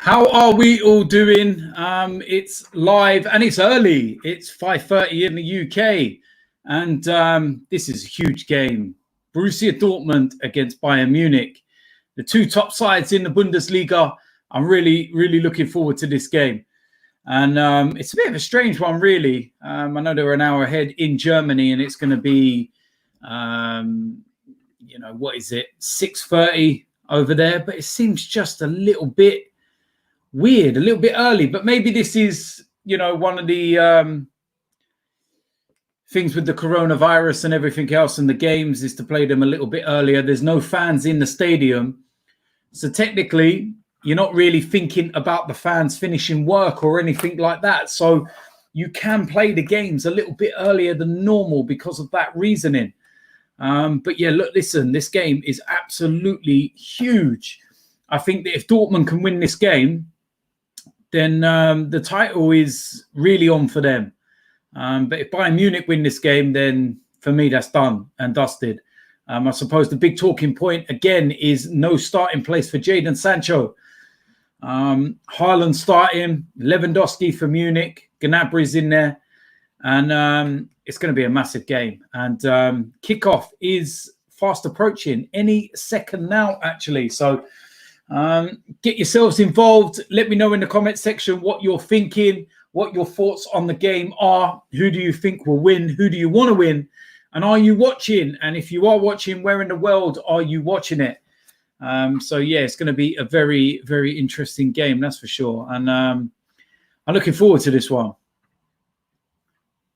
How are we all doing? It's live and it's early. It's 5:30 in the UK, and this is a huge game. Borussia Dortmund against Bayern Munich, the two top sides in the Bundesliga. I'm really looking forward to this game, and it's a bit of a strange one, really. I know they're an hour ahead in Germany, and it's going to be, what is it, 6:30 over there? But it seems just a little bit weird, a little bit early, but maybe this is, one of the things with the coronavirus and everything else and the games is to play them a little bit earlier. There's no fans in the stadium. So technically, you're not really thinking about the fans finishing work or anything like that. So you can play the games a little bit earlier than normal because of that reasoning. But yeah, look, listen, this game is absolutely huge. I think that if Dortmund can win this game, then the title is really on for them. But if Bayern Munich win this game, then for me, that's done and dusted. I suppose the big talking point, again, is no starting place for Jadon Sancho. Haaland starting, Lewandowski for Munich, Gnabry's in there. And it's going to be a massive game. And kickoff is fast approaching, any second now, actually. So get yourselves involved. Let me know in the comment section what you're thinking, what your thoughts on the game are. Who do you think will win? Who do you want to win? And are you watching? And if you are watching, where in the world are you watching it? So yeah, it's going to be a very interesting game, that's for sure. And I'm looking forward to this one.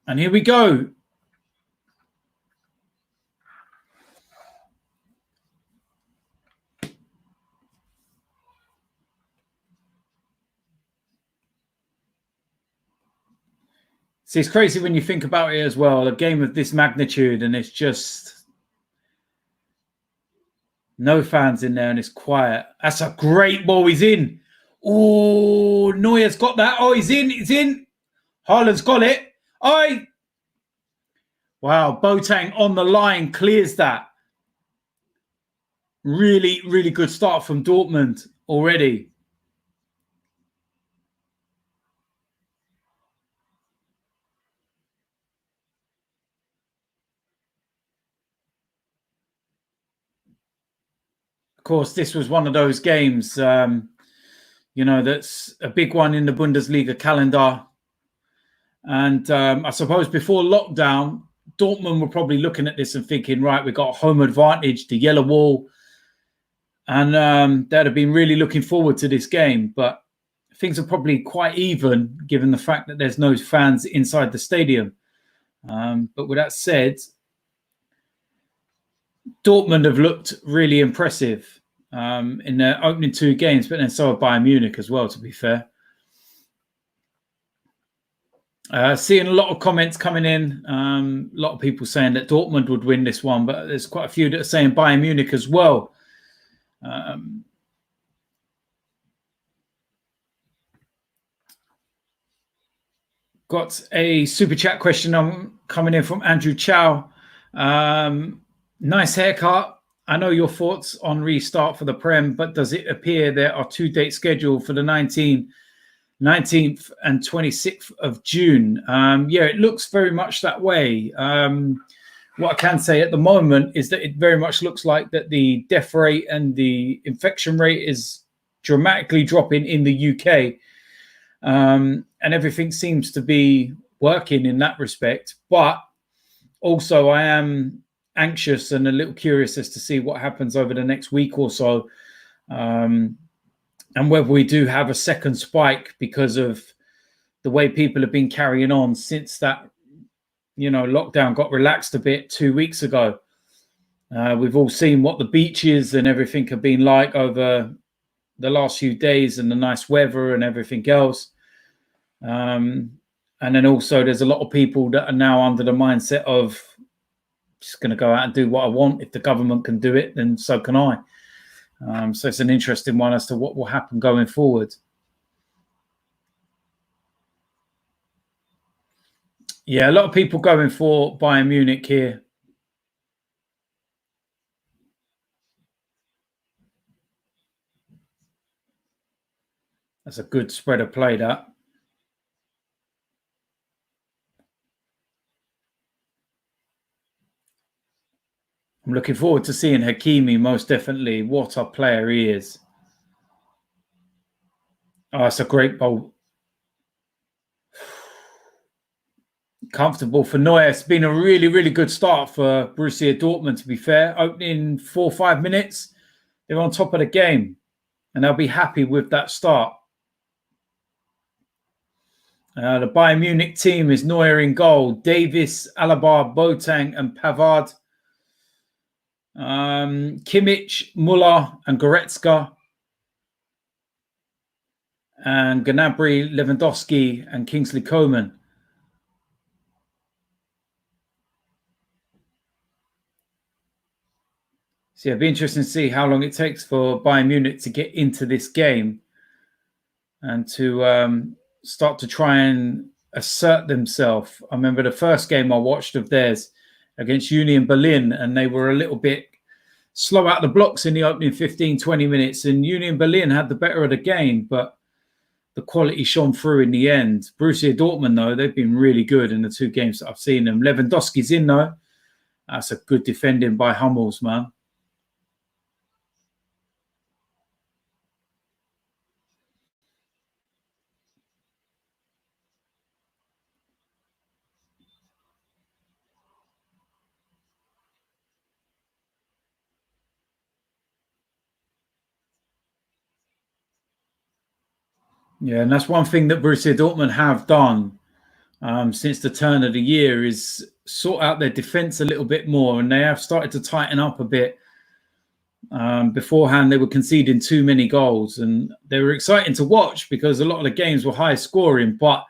And here we go. See, it's crazy when you think about it as well. A game of this magnitude, and it's just no fans in there, and it's quiet. That's a great ball. He's in. Oh, Neuer's got that. Oh, he's in. He's in. Haaland's got it. Oh, wow. Boateng on the line clears that. Really good start from Dortmund already. Of course, this was one of those games, that's a big one in the Bundesliga calendar. And I suppose before lockdown, Dortmund were probably looking at this and thinking, right, we've got a home advantage, the yellow wall. And they'd have been really looking forward to this game. But things are probably quite even, given the fact that there's no fans inside the stadium. But with that said, Dortmund have looked really impressive in their opening two games, but then so have Bayern Munich as well, to be fair. Seeing a lot of comments coming in, a lot of people saying that Dortmund would win this one, but there's quite a few that are saying Bayern Munich as well. Got a super chat question coming in from Andrew Chow. Nice haircut. I know your thoughts on restart for the Prem, but does it appear there are 2 dates scheduled for the 19th and 26th of June? Yeah, it looks very much that way. What I can say at the moment is that it very much looks like that the death rate and the infection rate is dramatically dropping in the UK. And everything seems to be working in that respect. But also I am anxious and a little curious as to see what happens over the next week or so. And whether we do have a second spike because of the way people have been carrying on since that, lockdown got relaxed a bit 2 weeks ago. We've all seen what the beaches and everything have been like over the last few days and the nice weather and everything else. And then also there's a lot of people that are now under the mindset of just going to go out and do what I want. If the government can do it, then so can I. So it's an interesting one as to what will happen going forward. Yeah, a lot of people going for Bayern Munich here. That's a good spread of play, that. I'm looking forward to seeing Hakimi, most definitely. What a player he is. Oh, it's a great ball. Comfortable for Neuer. It's been a really, really good start for Borussia Dortmund, to be fair. Opening 4 or 5 minutes, they're on top of the game, and they'll be happy with that start. The Bayern Munich team is Neuer in goal, Davis, Alaba, Boateng, and Pavard. Kimmich, Muller, and Goretzka. And Gnabry, Lewandowski, and Kingsley Coman. So yeah, it'll be interesting to see how long it takes for Bayern Munich to get into this game and to start to try and assert themselves. I remember the first game I watched of theirs against Union Berlin, and they were a little bit slow out the blocks in the opening 15, 20 minutes, and Union Berlin had the better of the game, but the quality shone through in the end. Borussia Dortmund, though, they've been really good in the 2 games that I've seen them. Lewandowski's in, though. That's a good defending by Hummels, man. Yeah, and that's one thing that Borussia Dortmund have done since the turn of the year is sort out their defence a little bit more, and they have started to tighten up a bit. Beforehand, they were conceding too many goals, and they were exciting to watch because a lot of the games were high scoring, but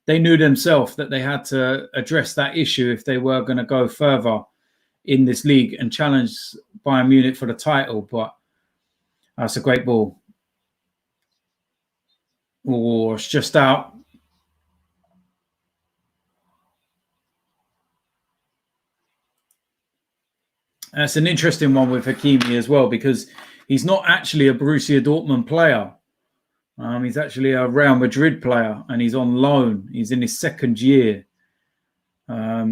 they knew themselves that they had to address that issue if they were going to go further in this league and challenge Bayern Munich for the title. But that's a great ball. Oh, it's just out. That's an interesting one with Hakimi as well, because he's not actually a Borussia Dortmund player. He's actually a Real Madrid player, and he's on loan. He's in his 2nd year at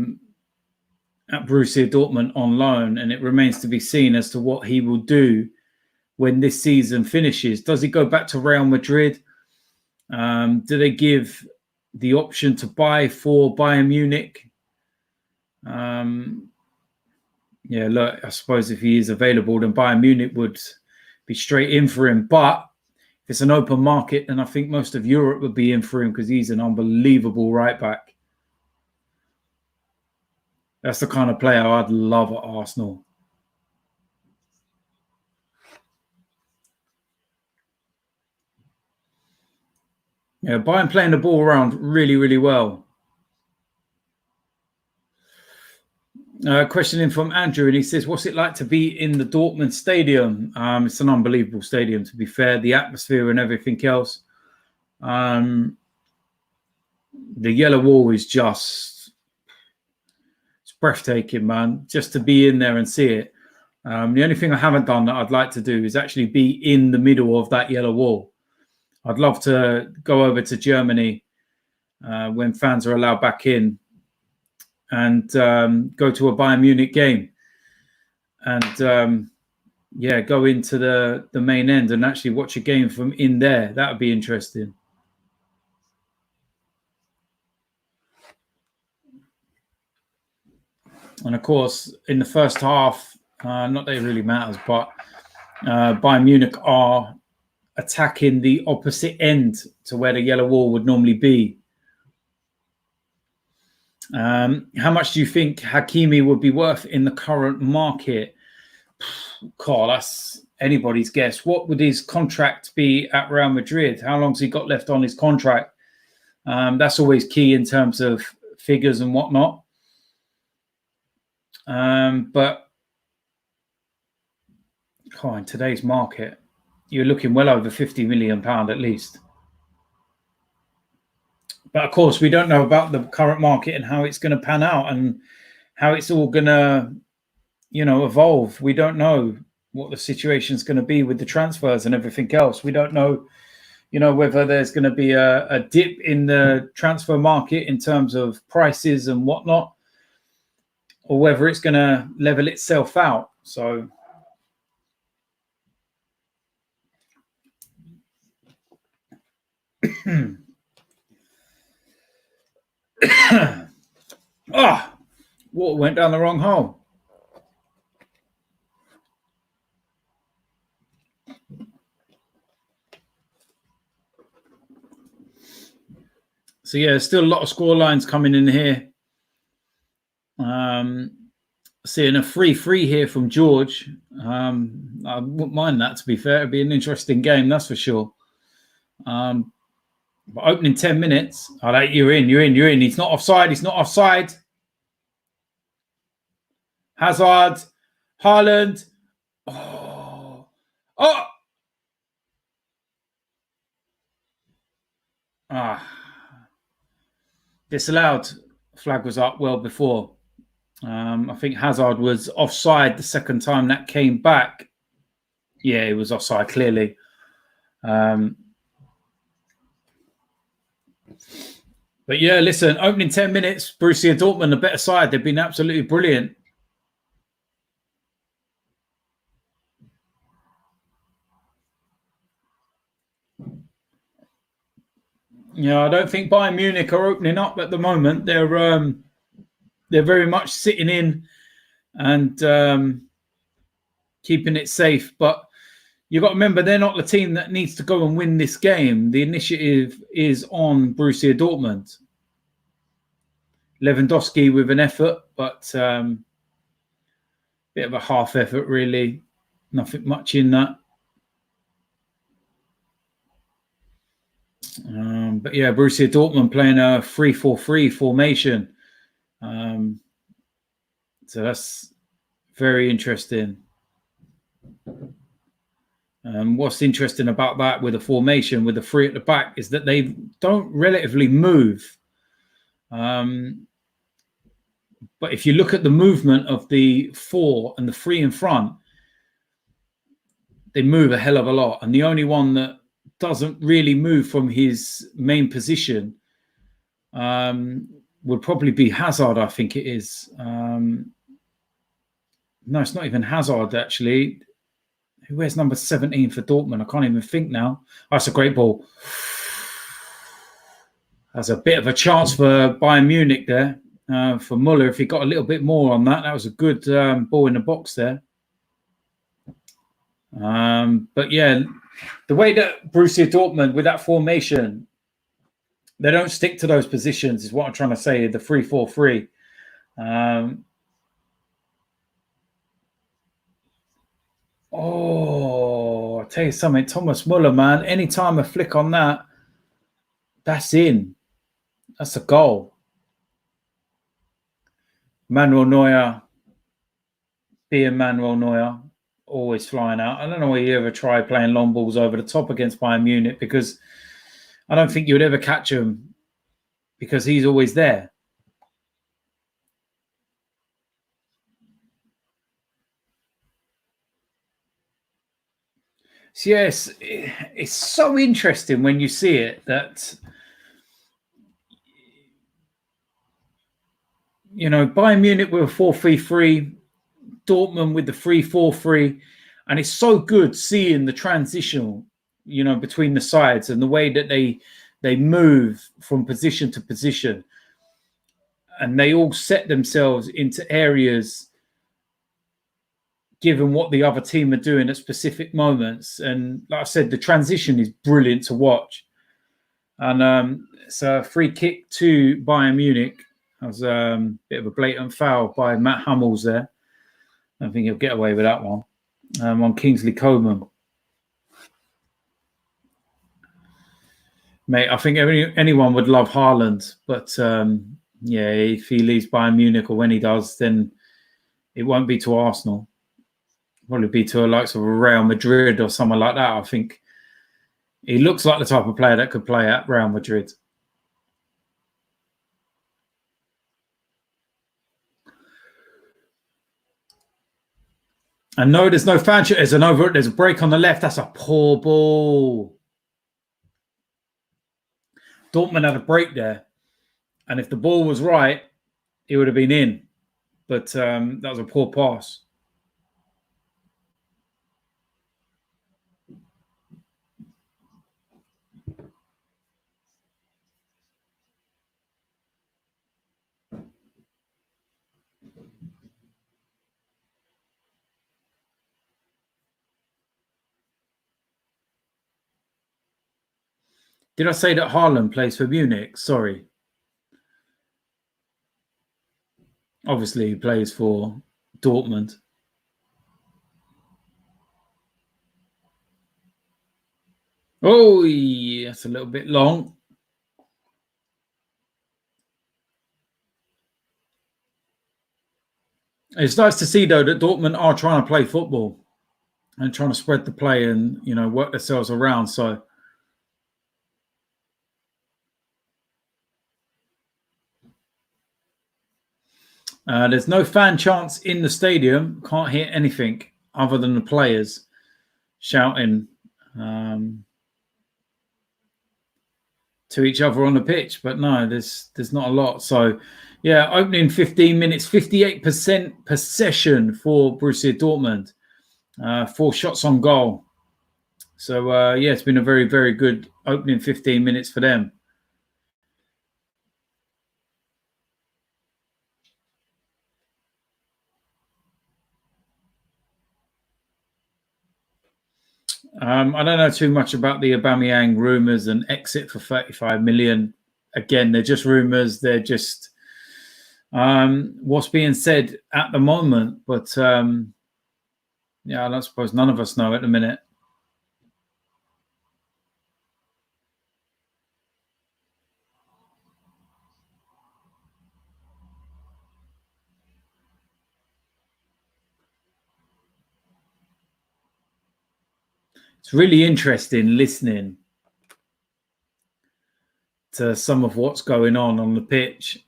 Borussia Dortmund on loan, and it remains to be seen as to what he will do when this season finishes. Does he go back to Real Madrid? Do they give the option to buy for Bayern Munich? Yeah, look, I suppose if he is available, then Bayern Munich would be straight in for him. But if it's an open market, then I think most of Europe would be in for him because he's an unbelievable right back. That's the kind of player I'd love at Arsenal. Yeah, Bayern playing the ball around really, really well. Question in from Andrew, and he says, what's it like to be in the Dortmund stadium? It's an unbelievable stadium, to be fair. The atmosphere and everything else. The yellow wall is just, it's breathtaking, man, just to be in there and see it. The only thing I haven't done that I'd like to do is actually be in the middle of that yellow wall. I'd love to go over to Germany when fans are allowed back in and go to a Bayern Munich game and, yeah, go into the main end and actually watch a game from in there. That would be interesting. And, of course, in the first half, not that it really matters, but Bayern Munich are attacking the opposite end to where the yellow wall would normally be. How much do you think Hakimi would be worth in the current market? God, that's anybody's guess. What would his contract be at Real Madrid? How long's he got left on his contract? That's always key in terms of figures and whatnot. But in today's market, you're looking well over £50 million at least. But of course, we don't know about the current market and how it's going to pan out and how it's all going to, evolve. We don't know what the situation is going to be with the transfers and everything else. We don't know, whether there's going to be a dip in the transfer market in terms of prices and whatnot, or whether it's going to level itself out. So water went down the wrong hole. So yeah, still a lot of score lines coming in here. Seeing a 3-3 here from George. I wouldn't mind that, to be fair. It'd be an interesting game, that's for sure. But opening 10 minutes, you're in. He's not offside. Hazard, Haaland. Disallowed. Flag was up well before. I think Hazard was offside the second time that came back. Yeah, he was offside, clearly. But yeah, listen, opening 10 minutes, Borussia Dortmund, the better side. They've been absolutely brilliant. I don't think Bayern Munich are opening up at the moment. They're very much sitting in and keeping it safe. But you've got to remember, they're not the team that needs to go and win this game. The initiative is on Borussia Dortmund. Lewandowski with an effort, but bit of a half effort, really. Nothing much in that. But yeah, Borussia Dortmund playing a 3-4-3 formation. So that's very interesting. What's interesting about that with the formation, with the three at the back, is that they don't relatively move. But if you look at the movement of the 4 and the 3 in front, they move a hell of a lot. And the only one that doesn't really move from his main position would probably be Hazard, I think it is. No, it's not even Hazard, actually. Who wears number 17 for Dortmund? I can't even think now. Oh, that's a great ball. That's a bit of a chance for Bayern Munich there. For Muller, if he got a little bit more on that, that was a good ball in the box there. But yeah, the way that Borussia Dortmund, with that formation, they don't stick to those positions, is what I'm trying to say, the 3-4-3. I'll tell you something, Thomas Muller, man, anytime a flick on that, that's in. That's a goal. Manuel Neuer, being Manuel Neuer, always flying out. I don't know whether you ever try playing long balls over the top against Bayern Munich, because I don't think you would ever catch him, because he's always there. So yes, it's so interesting when you see it that, Bayern Munich with a 4-3-3, Dortmund with the 3-4-3, and it's so good seeing the transition, between the sides and the way that they move from position to position, and they all set themselves into areas given what the other team are doing at specific moments. And like I said, the transition is brilliant to watch. And it's a free kick to Bayern Munich. That was a bit of a blatant foul by Matt Hummels there. I don't think he'll get away with that one. On Kingsley Coman. Mate, I think anyone would love Haaland, but yeah, if he leaves Bayern Munich, or when he does, then it won't be to Arsenal. It'll probably be to the likes of a Real Madrid or someone like that. I think he looks like the type of player that could play at Real Madrid. And no, there's no fan shot. There's a break on the left. That's a poor ball. Dortmund had a break there. And if the ball was right, it would have been in. But that was a poor pass. Did I say that Haaland plays for Munich? Sorry. Obviously, he plays for Dortmund. Oh, that's a little bit long. It's nice to see, though, that Dortmund are trying to play football and trying to spread the play and, work themselves around. So there's no fan chants in the stadium. Can't hear anything other than the players shouting to each other on the pitch. But no, there's not a lot. So, yeah, opening 15 minutes, 58% possession for Borussia Dortmund. 4 shots on goal. So, yeah, it's been a very, very good opening 15 minutes for them. I don't know too much about the Aubameyang rumours and exit for 35 million. Again, they're just rumours. They're just what's being said at the moment. But, yeah, I don't suppose none of us know at the minute. It's really interesting listening to some of what's going on the pitch.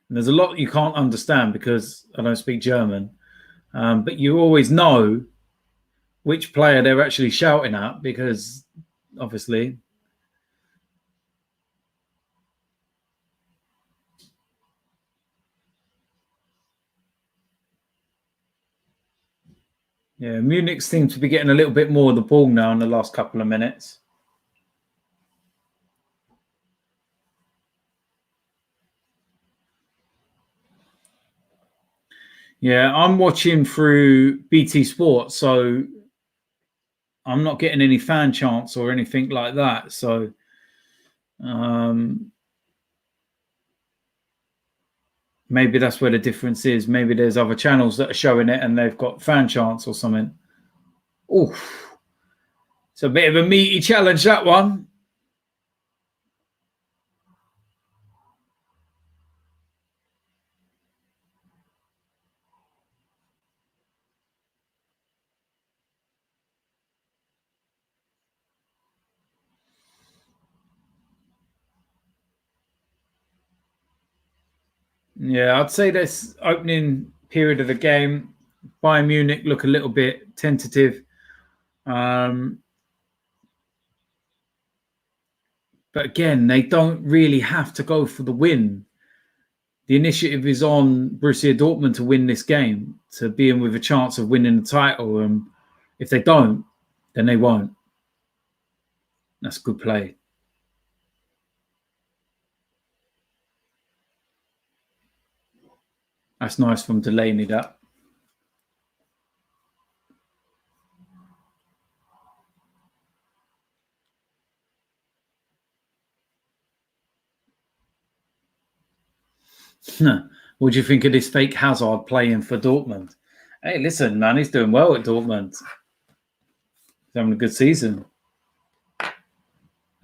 And there's a lot you can't understand because I don't speak German. But you always know which player they're actually shouting at because, obviously, yeah, Munich seems to be getting a little bit more of the ball now in the last couple of minutes. Yeah, I'm watching through BT Sport, so I'm not getting any fan chants or anything like that. So, maybe that's where the difference is. Maybe there's other channels that are showing it and they've got fan chants or something. Oof. It's a bit of a meaty challenge, that one. Yeah, I'd say this opening period of the game, Bayern Munich look a little bit tentative. But again, they don't really have to go for the win. The initiative is on Borussia Dortmund to win this game, to be in with a chance of winning the title. And if they don't, then they won't. That's good play. That's nice from Delaney, that. What do you think of this fake Hazard playing for Dortmund? Hey, listen, man, he's doing well at Dortmund. He's having a good season. He's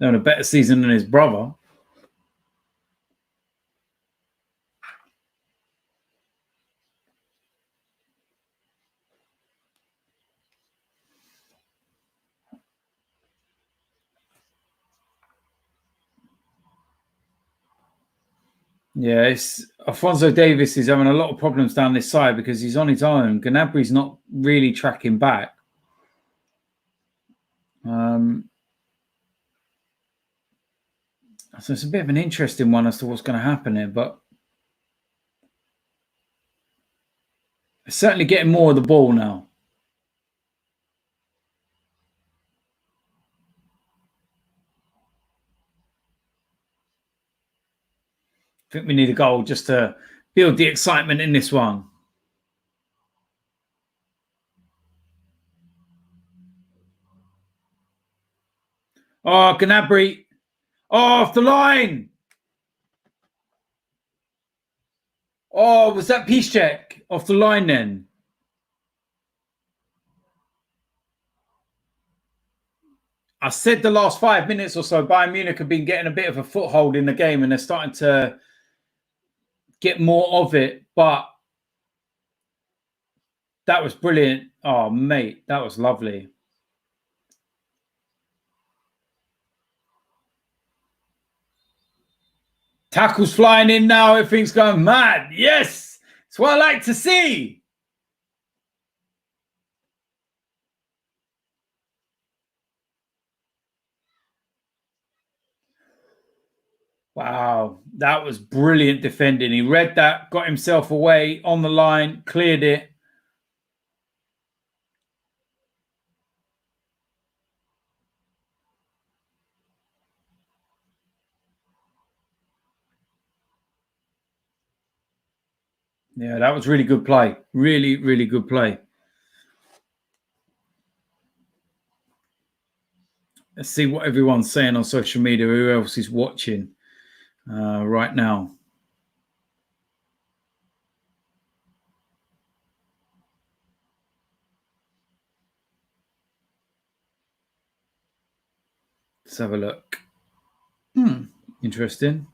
having a better season than his brother. Yeah, it's Alphonso Davies is having a lot of problems down this side because he's on his own. Gnabry's not really tracking back. So it's a bit of an interesting one as to what's going to happen here, but it's certainly getting more of the ball now. I think we need a goal just to build the excitement in this one. Oh, Gnabry. Oh, off the line. Oh, was that Piszczek off the line then? I said the last 5 minutes or so, Bayern Munich have been getting a bit of a foothold in the game and they're starting to get more of it. But that was brilliant. Oh, mate, that was lovely. Tackles flying in now. Everything's going mad. Yes, it's what I like to see. Wow, that was brilliant defending. He read that, got himself away on the line, cleared it. Yeah, that was really good play. Really, really good play. Let's see what everyone's saying on social media. Who else is watching right now? Let's have a look. Interesting.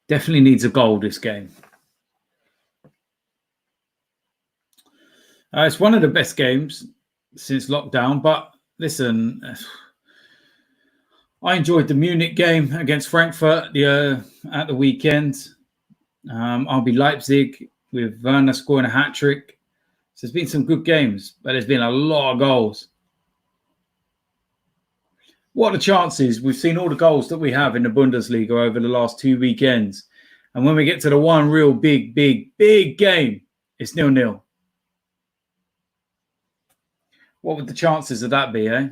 Definitely needs a goal this game. It's one of the best games since lockdown, but listen, I enjoyed the Munich game against Frankfurt at the weekend. RB Leipzig with Werner scoring a hat-trick. So there's been some good games, but there's been a lot of goals. What are the chances? We've seen all the goals that we have in the Bundesliga over the last 2 weekends. And when we get to the one real big game, it's 0-0. What would the chances of that be, eh?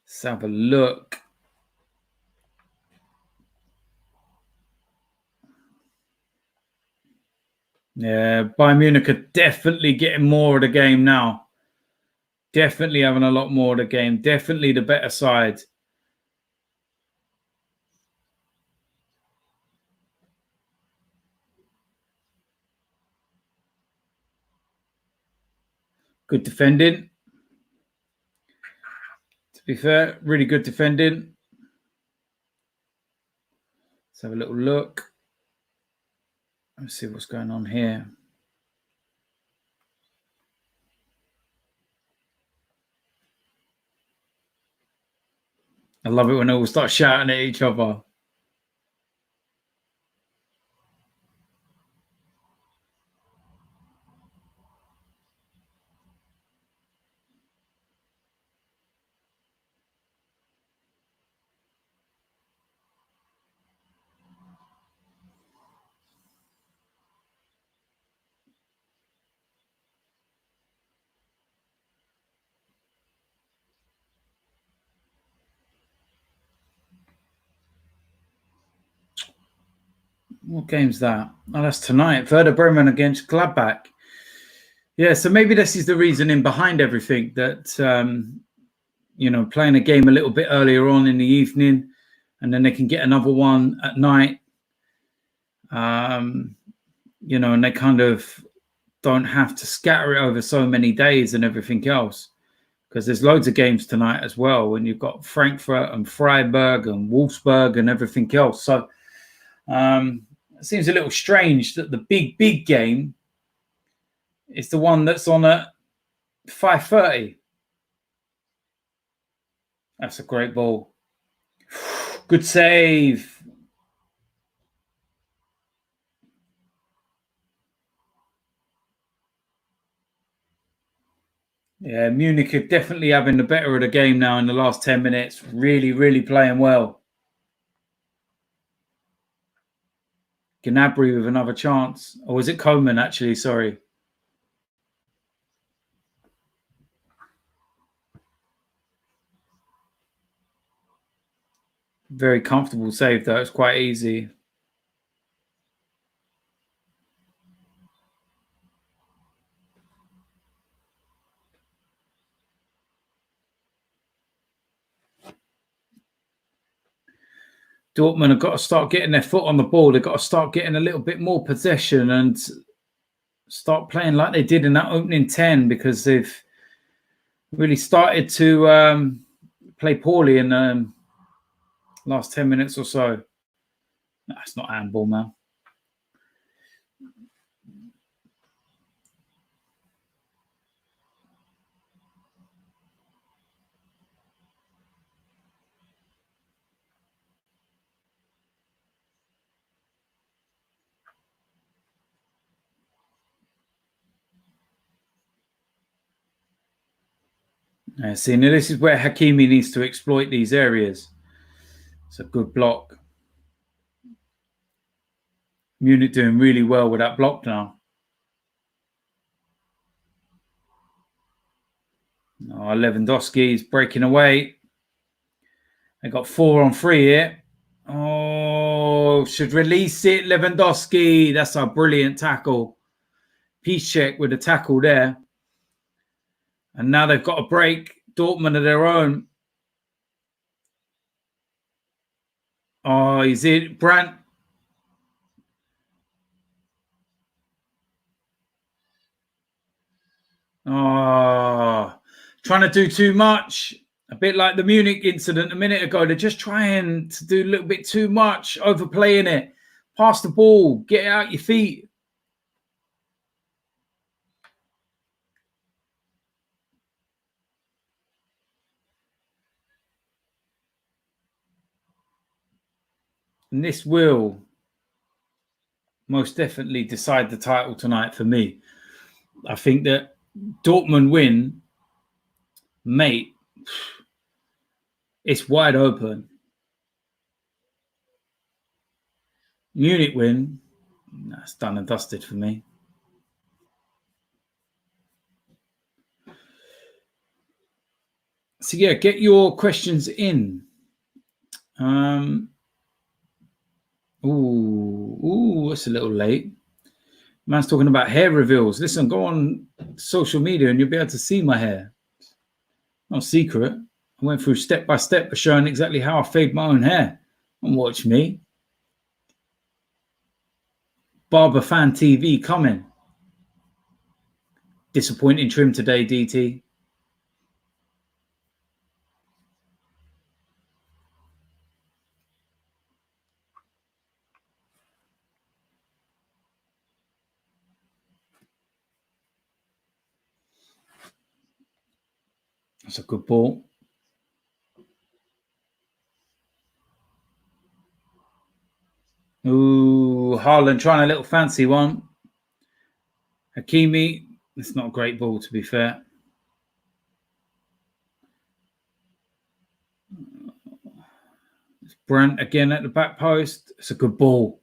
Let's have a look. Yeah, Bayern Munich are definitely getting more of the game now. Definitely having a lot more of the game. Definitely the better side. Good defending. To be fair, really good defending. Let's have a little look. Let's see what's going on here. I love it when they all start shouting at each other. What game's that? Oh, that's tonight. Werder Bremen against Gladbach. Yeah, so maybe this is the reasoning behind everything, that, playing a game a little bit earlier on in the evening and then they can get another one at night, and they kind of don't have to scatter it over so many days and everything else, because there's loads of games tonight as well when you've got Frankfurt and Freiburg and Wolfsburg and everything else. So it seems a little strange that the big game is the one that's on at 5:30. That's a great ball. Good save. Yeah, Munich are definitely having the better of the game now in the last 10 minutes. Really, really playing well. Gnabry with another chance. Or was it Coman, actually? Sorry. Very comfortable save, though. It's quite easy. Dortmund have got to start getting their foot on the ball. They've got to start getting a little bit more possession and start playing like they did in that opening 10, because they've really started to play poorly in the last 10 minutes or so. That's not handball, man. Yeah, see, now this is where Hakimi needs to exploit these areas. It's a good block. Munich doing really well with that block now. Oh, Lewandowski's breaking away. They got 4 on 3 here. Oh, should release it, Lewandowski. That's a brilliant tackle. Peace check with a tackle there. And now they've got a break. Dortmund of their own. Oh, is it Brandt? Oh, trying to do too much. A bit like the Munich incident a minute ago. They're just trying to do a little bit too much, overplaying it. Pass the ball, get it out your feet. And this will most definitely decide the title tonight for me. I think that Dortmund win, mate, it's wide open. Munich win, that's done and dusted for me. So yeah, get your questions in. It's a little late. Man's talking about hair reveals. Listen, go on social media and you'll be able to see my hair. Not secret. I went through step by step for showing exactly how I fade my own hair. And watch me. Barber Fan TV coming. Disappointing trim today, DT. That's a good ball. Ooh, Haaland trying a little fancy one. Hakimi, it's not a great ball, to be fair. It's Brandt again at the back post. It's a good ball.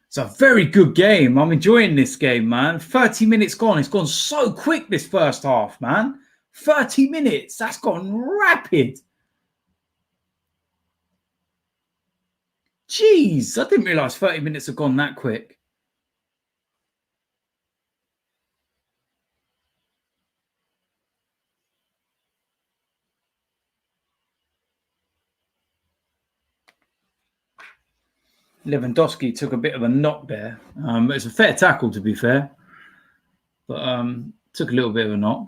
It's a very good game. I'm enjoying this game, man. 30 minutes gone. It's gone so quick this first half, man. 30 minutes. That's gone rapid. Jeez, I didn't realise 30 minutes have gone that quick. Lewandowski took a bit of a knock there. It's a fair tackle, to be fair. But took a little bit of a knock.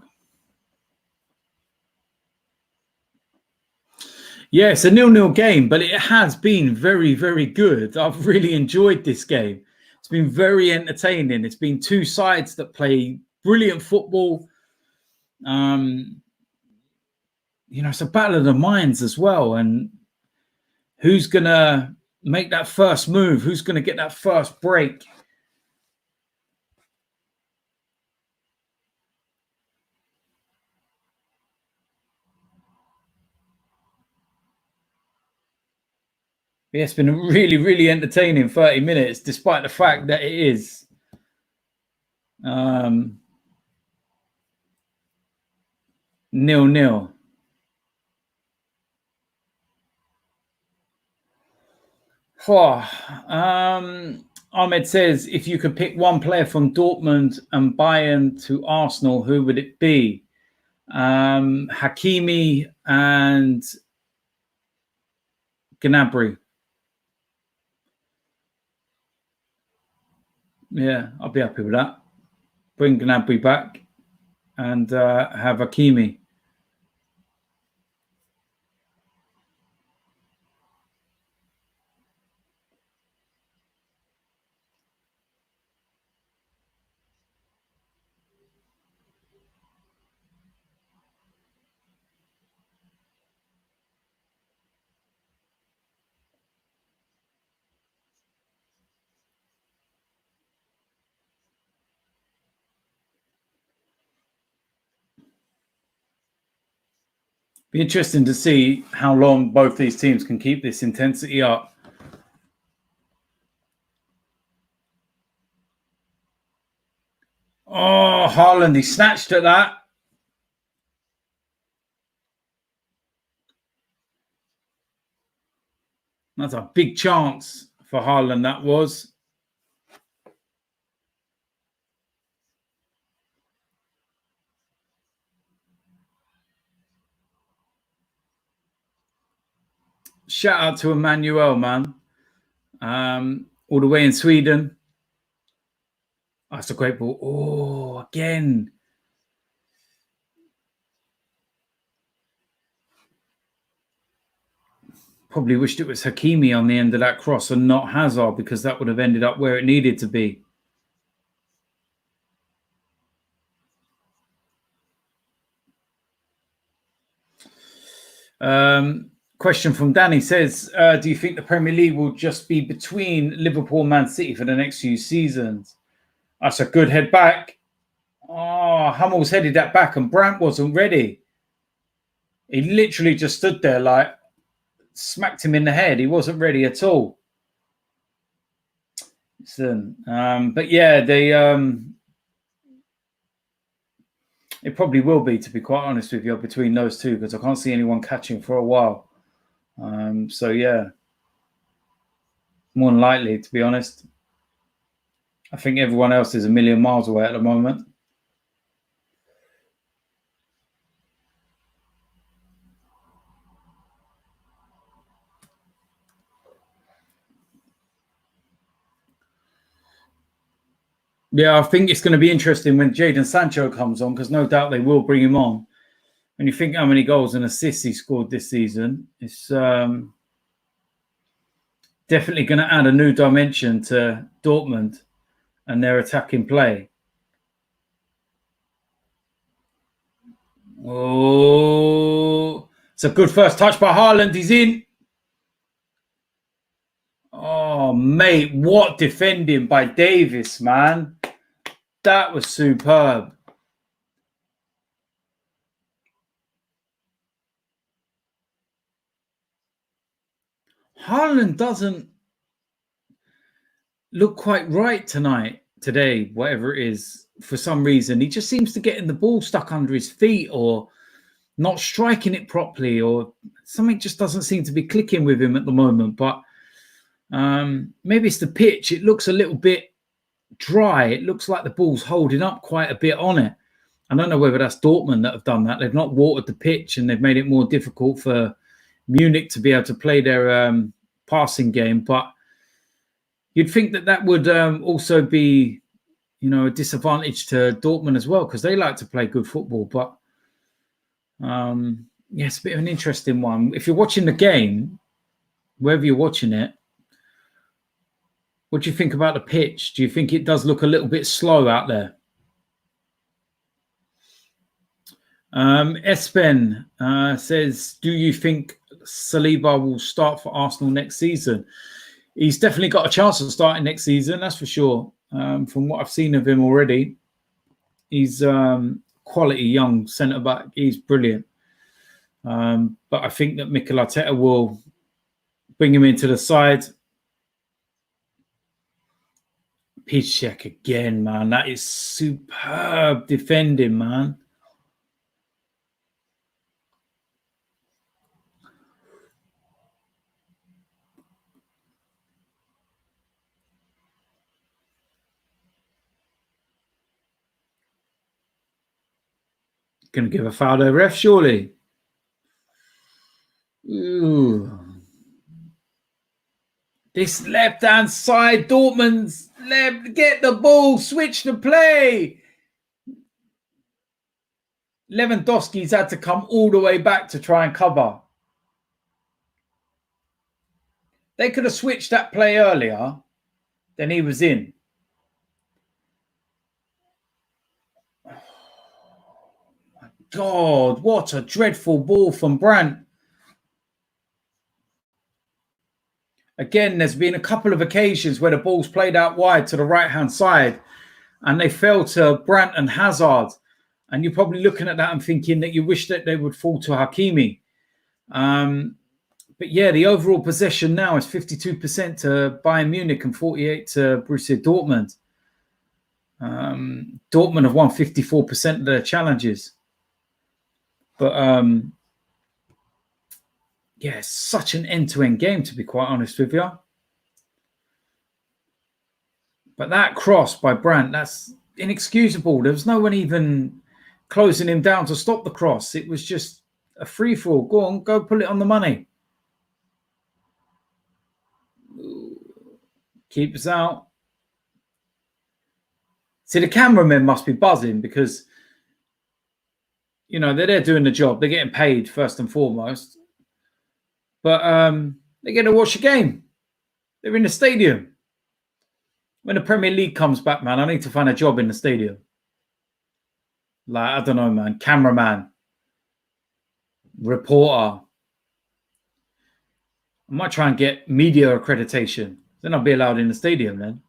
Yeah, it's a 0-0 game, but it has been very, very good. I've really enjoyed this game. It's been very entertaining. It's been two sides that play brilliant football. It's a battle of the minds as well. And who's going to make that first move? Who's going to get that first break? Yeah, it's been a really, really entertaining 30 minutes, despite the fact that it is 0-0. Ahmed says, if you could pick one player from Dortmund and Bayern to Arsenal, who would it be? Hakimi and Gnabry. Yeah, I'll be happy with that. Bring Gnabry back and have Hakimi. Be interesting to see how long both these teams can keep this intensity up. Oh, Haaland, he snatched at that. That's a big chance for Haaland, that was. Shout out to Emmanuel, man. All the way in Sweden. Oh, that's a great ball. Oh, again. Probably wished it was Hakimi on the end of that cross and not Hazard, because that would have ended up where it needed to be. Question from Danny says, do you think the Premier League will just be between Liverpool and Man City for the next few seasons? That's a good head back. Oh, Hummels headed that back and Brandt wasn't ready. He literally just stood there like smacked him in the head. He wasn't ready at all. But yeah, it probably will be, to be quite honest with you, between those two, because I can't see anyone catching for a while. So yeah, more than likely, to be honest. I think everyone else is a million miles away at the moment. Yeah, I think it's going to be interesting when Jadon Sancho comes on, because no doubt they will bring him on. When you think how many goals and assists he scored this season, it's definitely going to add a new dimension to Dortmund and their attacking play. Oh, it's a good first touch by Haaland. He's in. Oh, mate, what defending by Davis, man. That was superb. Haaland doesn't look quite right today, whatever it is, for some reason. He just seems to get the ball stuck under his feet or not striking it properly, or something just doesn't seem to be clicking with him at the moment. But maybe it's the pitch. It looks a little bit dry. It looks like the ball's holding up quite a bit on it. I don't know whether that's Dortmund that have done that. They've not watered the pitch and they've made it more difficult for Munich to be able to play their passing game. But you'd think that would also be, a disadvantage to Dortmund as well, because they like to play good football. But yeah, it's a bit of an interesting one. If you're watching the game, wherever you're watching it, what do you think about the pitch? Do you think it does look a little bit slow out there? Espen says, do you think Saliba will start for Arsenal next season? He's definitely got a chance of starting next season, that's for sure. From what I've seen of him already, he's quality young centre-back. He's brilliant. But I think that Mikel Arteta will bring him into the side. Piszczek again, man. That is superb defending, man. Going to give a foul to the ref, surely. Ooh. This left-hand side, Dortmund's left, get the ball, switch the play. Lewandowski's had to come all the way back to try and cover. They could have switched that play earlier, then he was in. Oh, my God, what a dreadful ball from Brandt. Again, there's been a couple of occasions where the ball's played out wide to the right-hand side and they fell to Brandt and Hazard. And you're probably looking at that and thinking that you wish that they would fall to Hakimi. But yeah, the overall possession now is 52% to Bayern Munich and 48% to Borussia Dortmund. Dortmund have won 54% of their challenges. But yeah, it's such an end-to-end game, to be quite honest with you. But that cross by Brandt, that's inexcusable. There was no one even closing him down to stop the cross. It was just a free-for-all. Go on, go pull it on the money. Keeps out. See, the cameramen must be buzzing because, you know, they're there doing the job. They're getting paid first and foremost. But they're going to watch the game. They're in the stadium. When the Premier League comes back, man, I need to find a job in the stadium. Like, I don't know, man. Cameraman. Reporter. I might try and get media accreditation. Then I'll be allowed in the stadium then.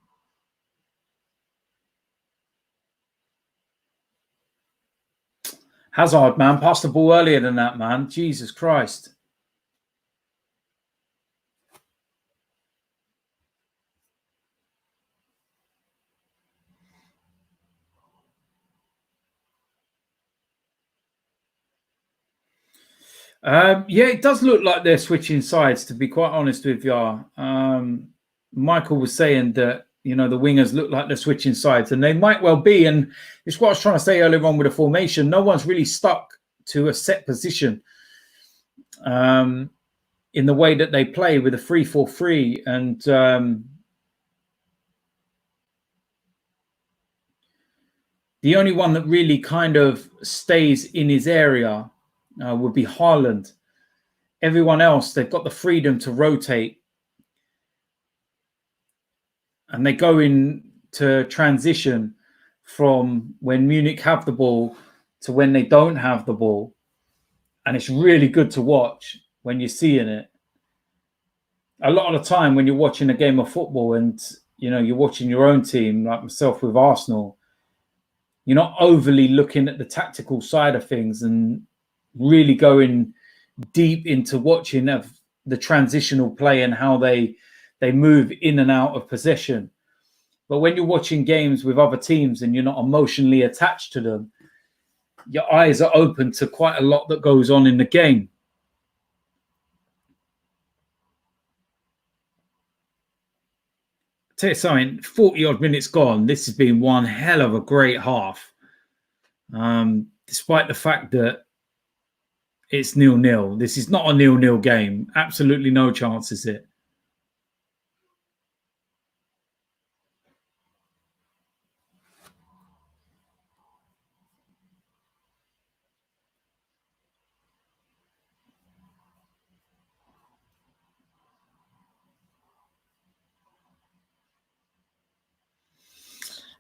Hazard, man. Passed the ball earlier than that, man. Jesus Christ. Yeah, it does look like they're switching sides, to be quite honest with you. Michael was saying that, you know, the wingers look like they're switching sides, and they might well be. And it's what I was trying to say earlier on with the formation. No one's really stuck to a set position in the way that they play with a 3-4-3. And the only one that really kind of stays in his area would be Haaland. Everyone else, they've got the freedom to rotate. And they go into transition from when Munich have the ball to when they don't have the ball. And it's really good to watch when you're seeing it. A lot of the time when you're watching a game of football and, you know, you're watching your own team, like myself with Arsenal, you're not overly looking at the tactical side of things and really going deep into watching of the transitional play and how they move in and out of possession. But when you're watching games with other teams and you're not emotionally attached to them, your eyes are open to quite a lot that goes on in the game. I'll tell you something, 40-odd minutes gone, this has been one hell of a great half. Despite the fact that it's 0-0. This is not a 0-0 game. Absolutely no chance, is it?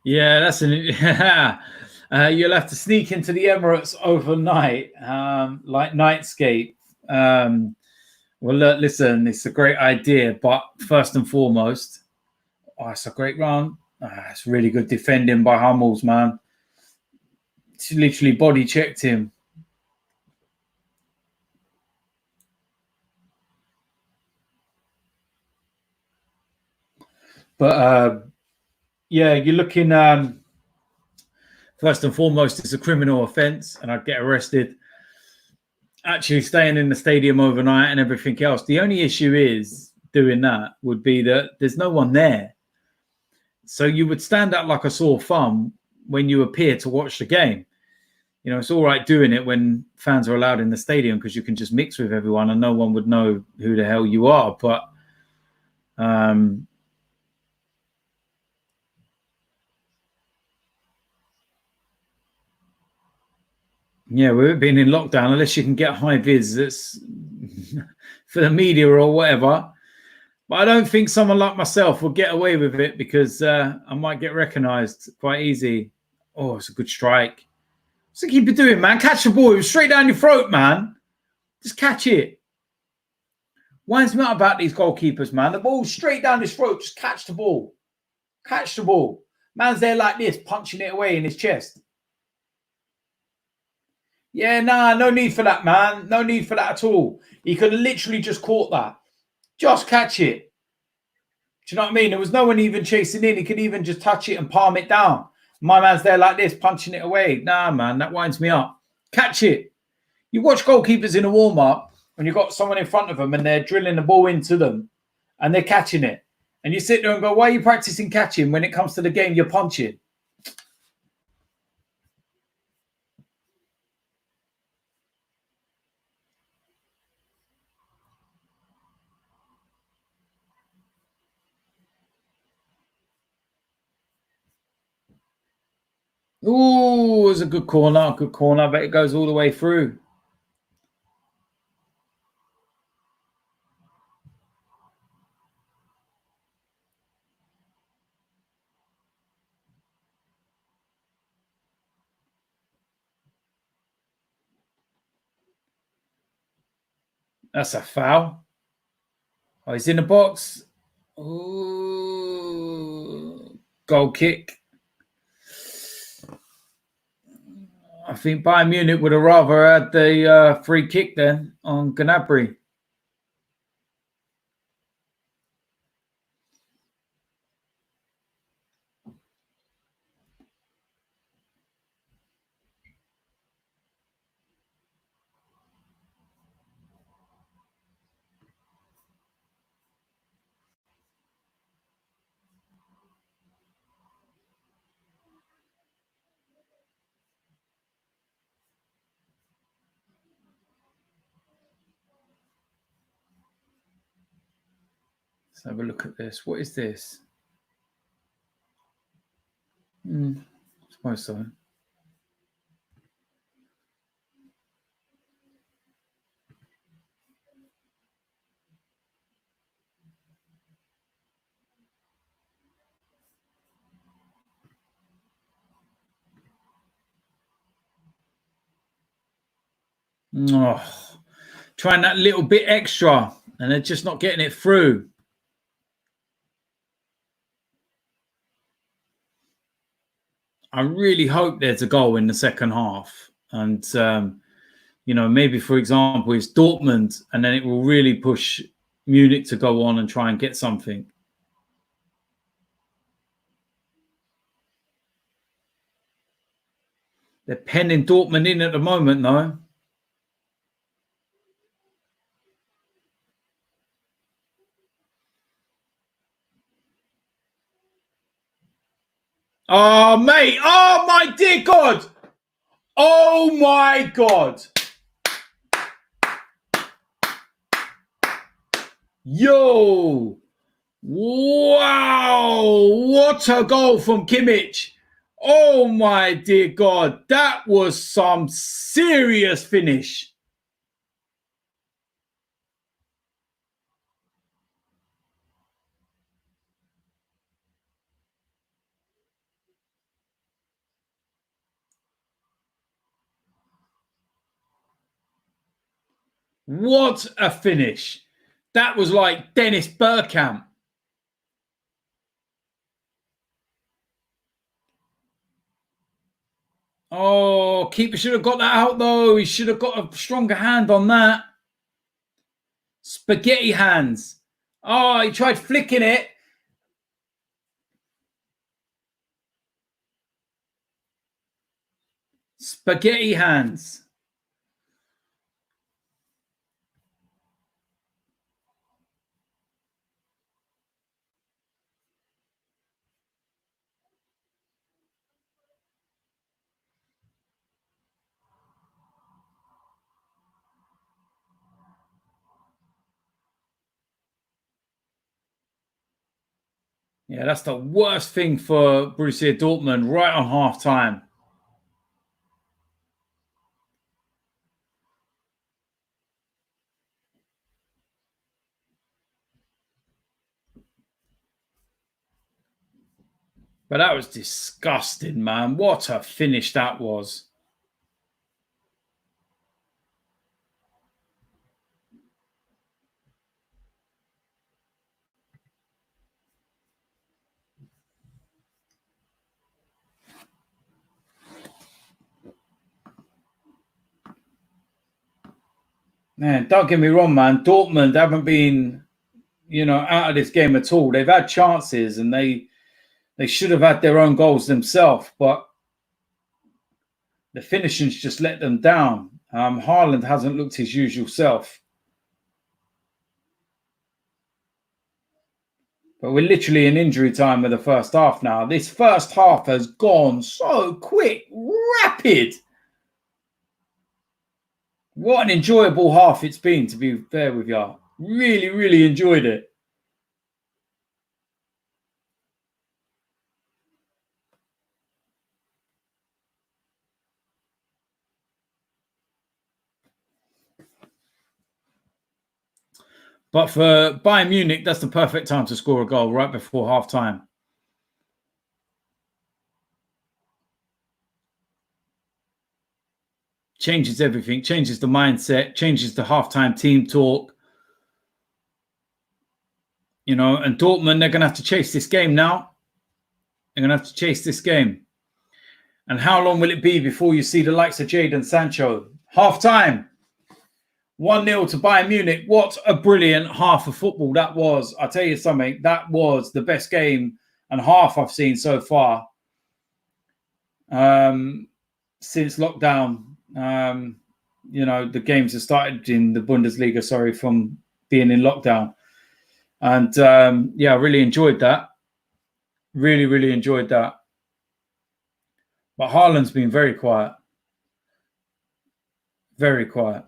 Yeah, that's an You'll have to sneak into the Emirates overnight, like Nightscape. Well, look, listen, it's a great idea, but first and foremost, it's a great run. It's really good defending by Hummels, man. It's literally body checked him. But yeah, you're looking. First and foremost, it's a criminal offence, and I'd get arrested. Actually, staying in the stadium overnight and everything else. The only issue is doing that would be that there's no one there. So you would stand out like a sore thumb when you appear to watch the game. You know, it's all right doing it when fans are allowed in the stadium because you can just mix with everyone and no one would know who the hell you are. But yeah, we've been in lockdown unless you can get high vis that's for the media or whatever. But I don't think someone like myself will get away with it because I might get recognised quite easy. Oh, it's a good strike. What's the keeper doing, man? Catch the ball. It was straight down your throat, man. Just catch it. Winds me up about these goalkeepers, man. The ball's straight down his throat. Just catch the ball. Catch the ball. Man's there like this, punching it away in his chest. Yeah, nah, no need for that, man. No need for that at all. He could have literally just caught that. Just catch it. Do you know what I mean? There was no one even chasing in. He could even just touch it and palm it down. My man's there like this, punching it away. Nah, man, that winds me up. Catch it. You watch goalkeepers in a warm-up when you've got someone in front of them and they're drilling the ball into them and they're catching it. And you sit there and go, why are you practicing catching when it comes to the game you're punching? Ooh, it was a good corner, but it goes all the way through. That's a foul. Oh, he's in the box. Ooh, goal kick. I think Bayern Munich would have rather had the free kick then on Gnabry. Let's have a look at this. What is this? I suppose so. Oh, trying that little bit extra and they're just not getting it through. I really hope there's a goal in the second half. And, you know, maybe, for example, it's Dortmund and then it will really push Munich to go on and try and get something. They're penning Dortmund in at the moment, though. Oh, mate. Oh, my dear God. Oh, my God. Yo. Wow. What a goal from Kimmich. Oh, my dear God. That was some serious finish. What a finish. That was like Dennis Bergkamp. Oh, keeper should have got that out, though. He should have got a stronger hand on that. Spaghetti hands. Oh, he tried flicking it. Spaghetti hands. Yeah, that's the worst thing for Borussia Dortmund right on half time. But that was disgusting, man. What a finish that was. Man, don't get me wrong, man. Dortmund haven't been, out of this game at all. They've had chances and they should have had their own goals themselves, but the finishing's just let them down. Haaland hasn't looked his usual self. But we're literally in injury time of the first half now. This first half has gone so quick, rapid. What an enjoyable half it's been, to be fair with you. Really, really enjoyed it. But for Bayern Munich, that's the perfect time to score a goal right before half time. Changes everything, changes the mindset, changes the halftime team talk. And Dortmund, they're going to have to chase this game now. They're going to have to chase this game. And how long will it be before you see the likes of Jadon Sancho? Half time. 1-0 to Bayern Munich. What a brilliant half of football that was. I'll tell you something. That was the best game and half I've seen so far since lockdown. The games have started in the Bundesliga, from being in lockdown. And I really enjoyed that. Really, really enjoyed that. But Haaland's been very quiet. Very quiet.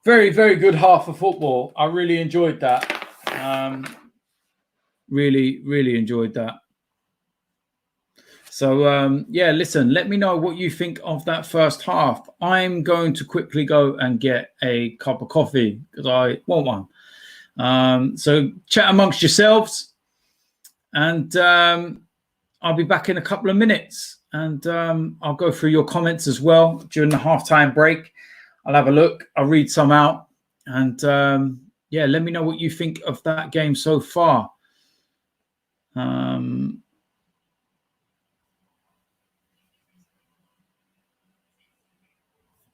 Very, very good half of football. I really enjoyed that. Really, really enjoyed that. So, listen, let me know what you think of that first half. I'm going to quickly go and get a cup of coffee because I want one. So chat amongst yourselves and I'll be back in a couple of minutes and I'll go through your comments as well during the halftime break. I'll have a look. I'll read some out and let me know what you think of that game so far.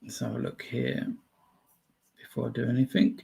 Let's have a look here before I do anything.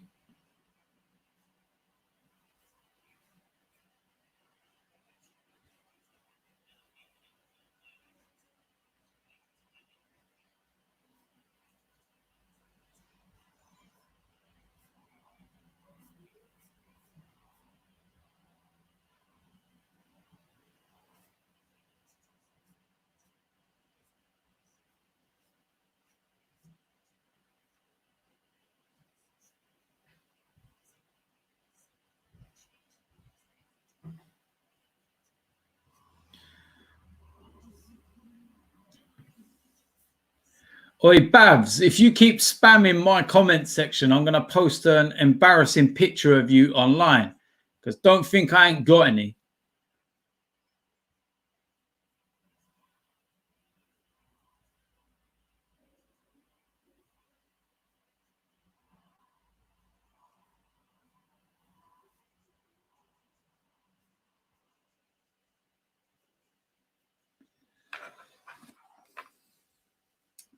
Oi, Babs, if you keep spamming my comment section, I'm going to post an embarrassing picture of you online. Because don't think I ain't got any.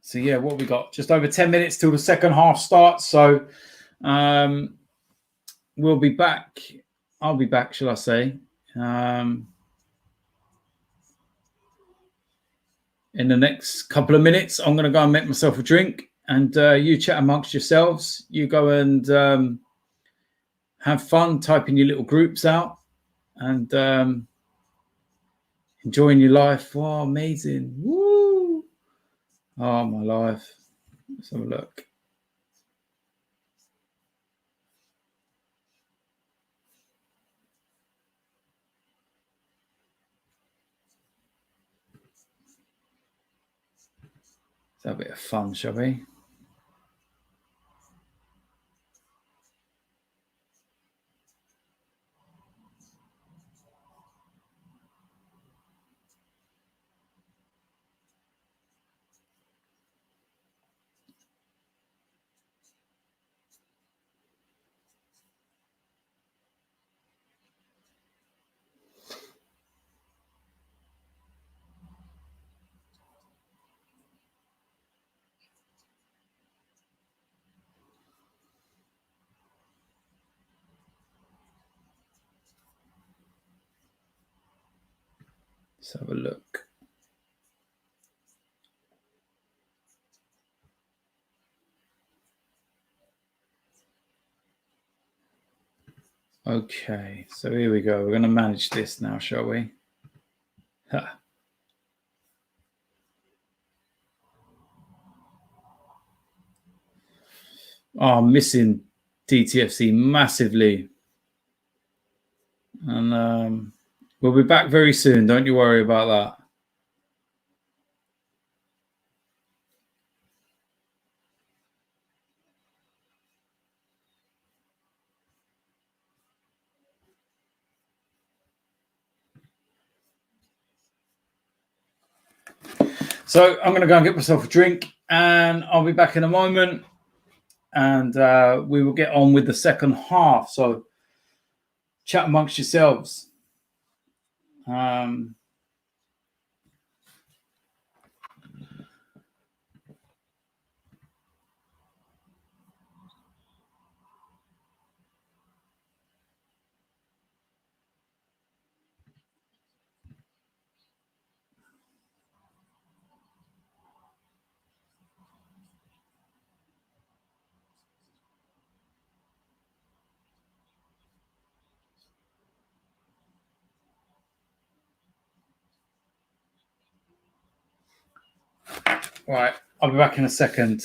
So, yeah, what we got? Just over 10 minutes till the second half starts. So, we'll be back. I'll be back, shall I say, in the next couple of minutes. I'm going to go and make myself a drink, and you chat amongst yourselves. You go and have fun typing your little groups out and enjoying your life. Wow, amazing. Woo! Oh, my life. Let's have a look. Let's have a bit of fun, shall we? Let's have a look. Okay, so here we go. We're going to manage this now, shall we? Ha. Oh, I'm missing DTFC massively. And we'll be back very soon. Don't you worry about that. So I'm going to go and get myself a drink, and I'll be back in a moment, and we will get on with the second half. So chat amongst yourselves. Right, I'll be back in a second.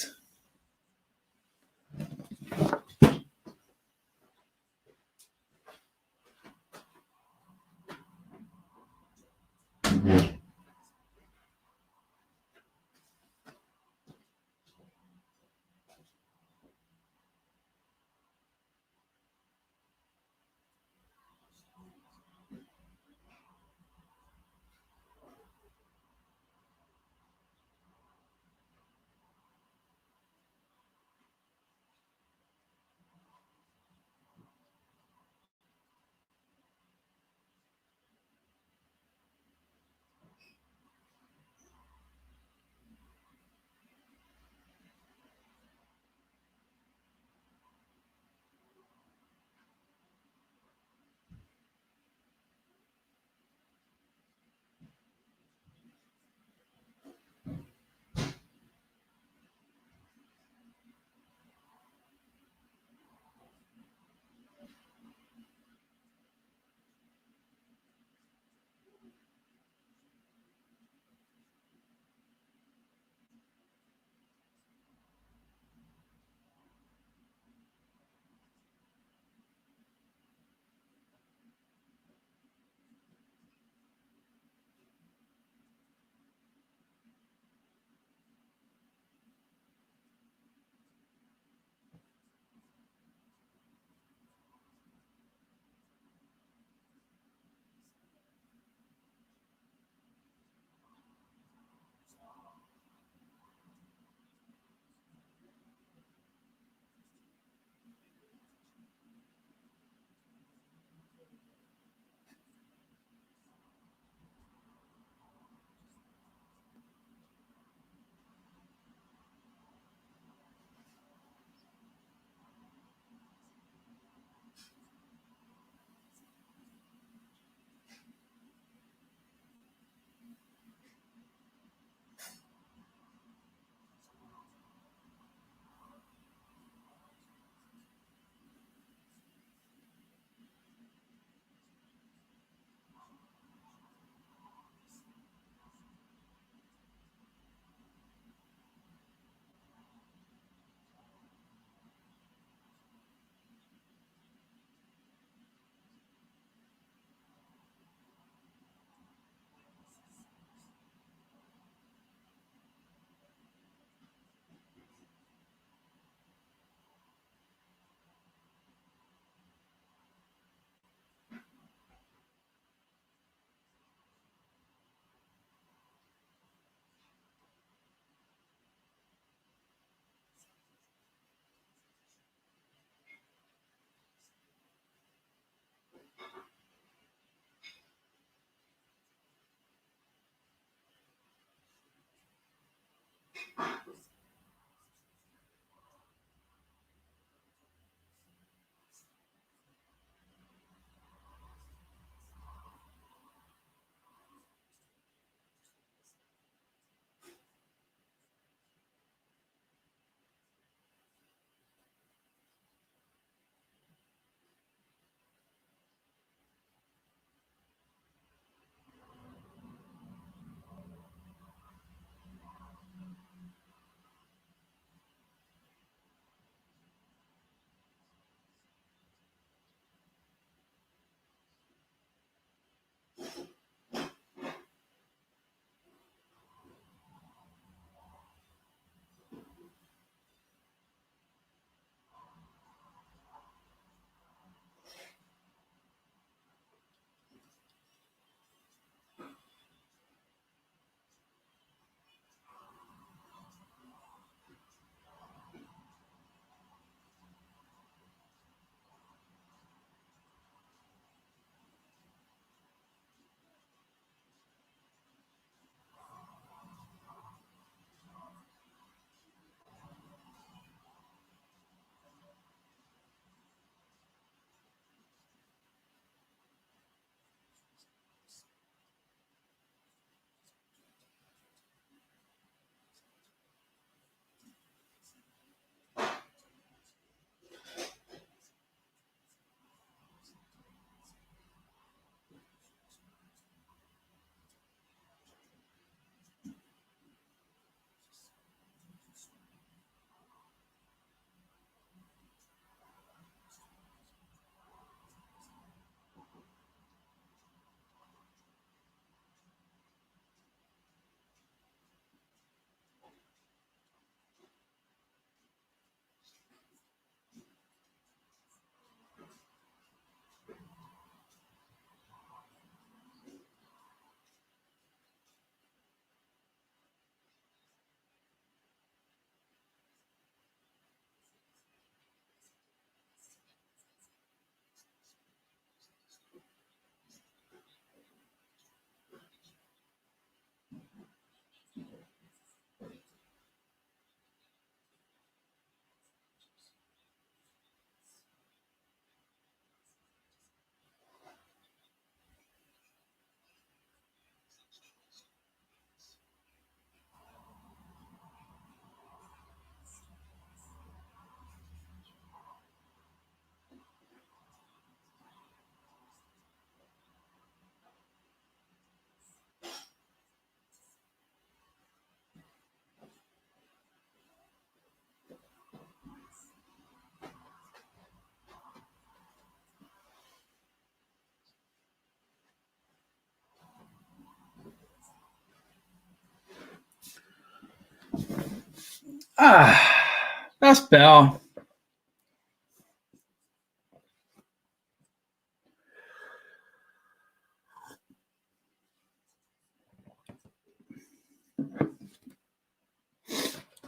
That's better.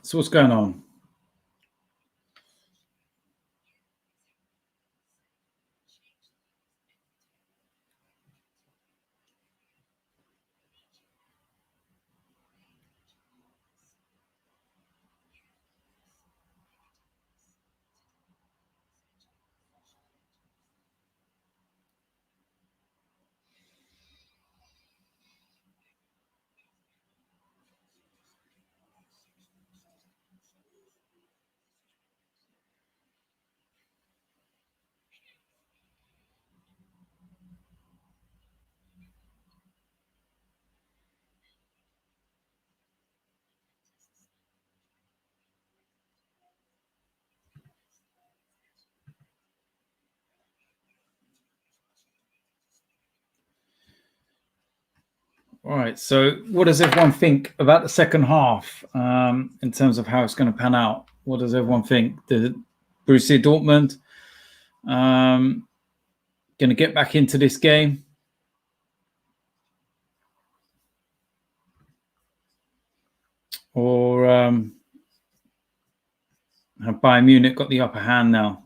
So what's going on? All right. So, what does everyone think about the second half in terms of how it's going to pan out? What does everyone think? The Borussia Dortmund going to get back into this game? Or have Bayern Munich got the upper hand now?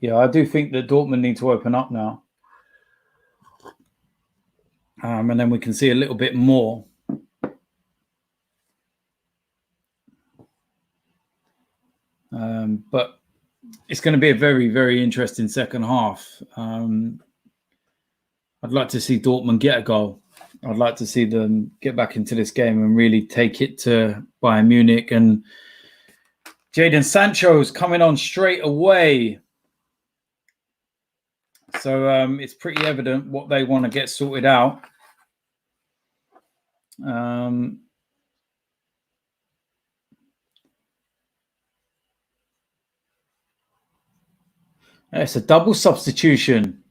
Yeah, I do think that Dortmund need to open up now. And then we can see a little bit more. But it's going to be a very, very interesting second half. I'd like to see Dortmund get a goal. I'd like to see them get back into this game and really take it to Bayern Munich. And Jadon Sancho's coming on straight away. So it's pretty evident what they want to get sorted out. It's a double substitution.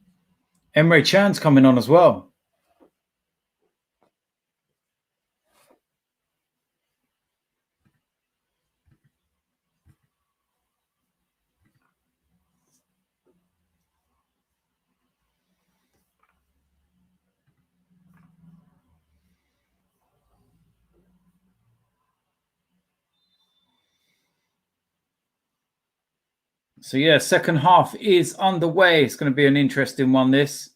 Emre Can's coming on as well. So yeah, second half is underway. It's going to be an interesting one, this.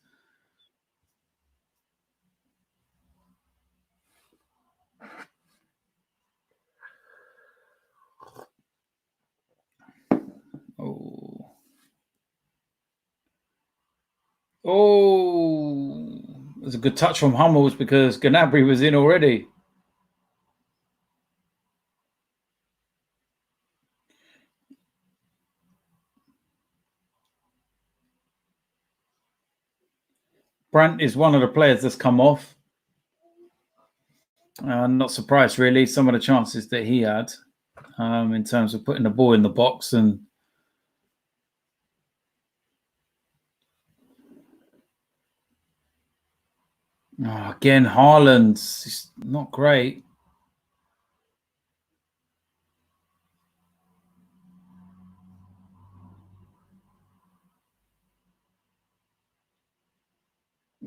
Oh, it was a good touch from Hummels because Gnabry was in already. Brandt is one of the players that's come off. Not surprised, really, some of the chances that he had in terms of putting the ball in the box. And again, Haaland's not great.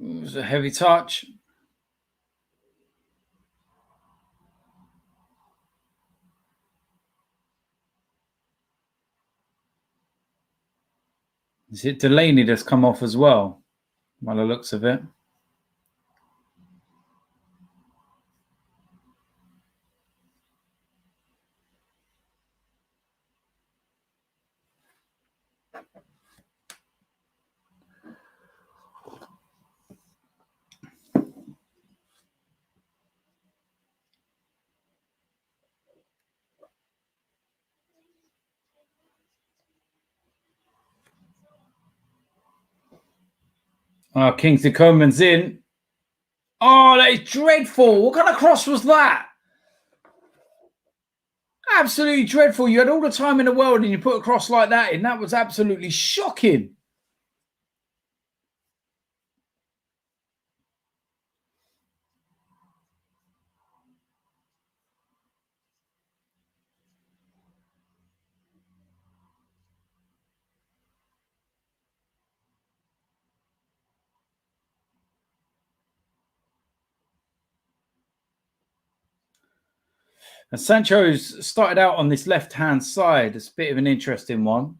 It was a heavy touch. Is it Delaney that's come off as well, by the looks of it? Kingsley Coman's in. Oh, that is dreadful. What kind of cross was that? Absolutely dreadful. You had all the time in the world and you put a cross like that in. That was absolutely shocking. And Sancho's started out on this left-hand side. It's a bit of an interesting one.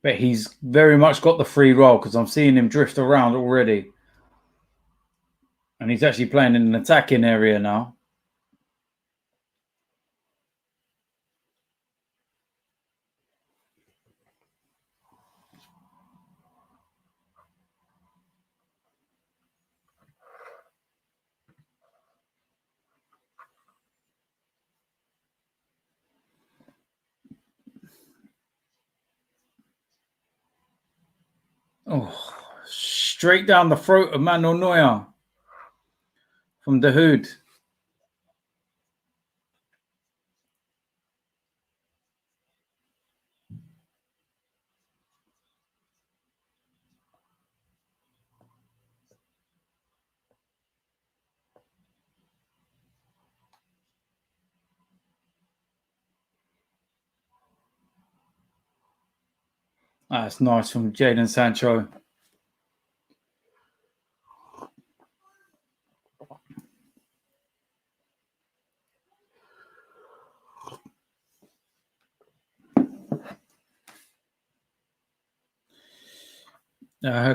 But he's very much got the free roll because I'm seeing him drift around already. And he's actually playing in an attacking area now. Oh, straight down the throat of Manuel Neuer from the hood. That's nice from Jadon Sancho.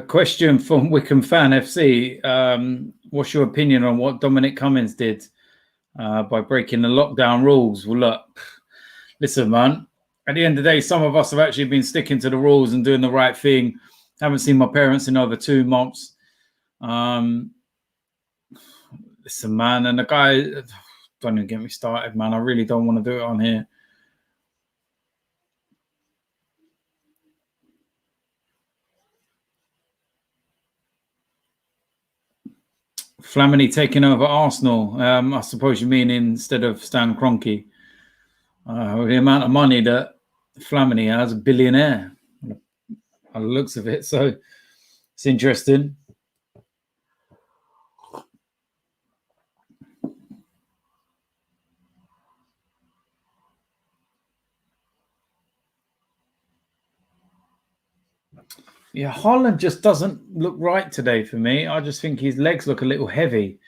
Question from Wickham Fan FC. What's your opinion on what Dominic Cummings did by breaking the lockdown rules? Well, look, listen, man. At the end of the day, some of us have actually been sticking to the rules and doing the right thing. Haven't seen my parents in over 2 months. Listen, man, and the guy, don't even get me started, man. I really don't want to do it on here. Flamini taking over Arsenal. I suppose you mean instead of Stan Kroenke. The amount of money that Flamini has, a billionaire, by the looks of it. So it's interesting. Yeah, Haaland just doesn't look right today for me. I just think his legs look a little heavy.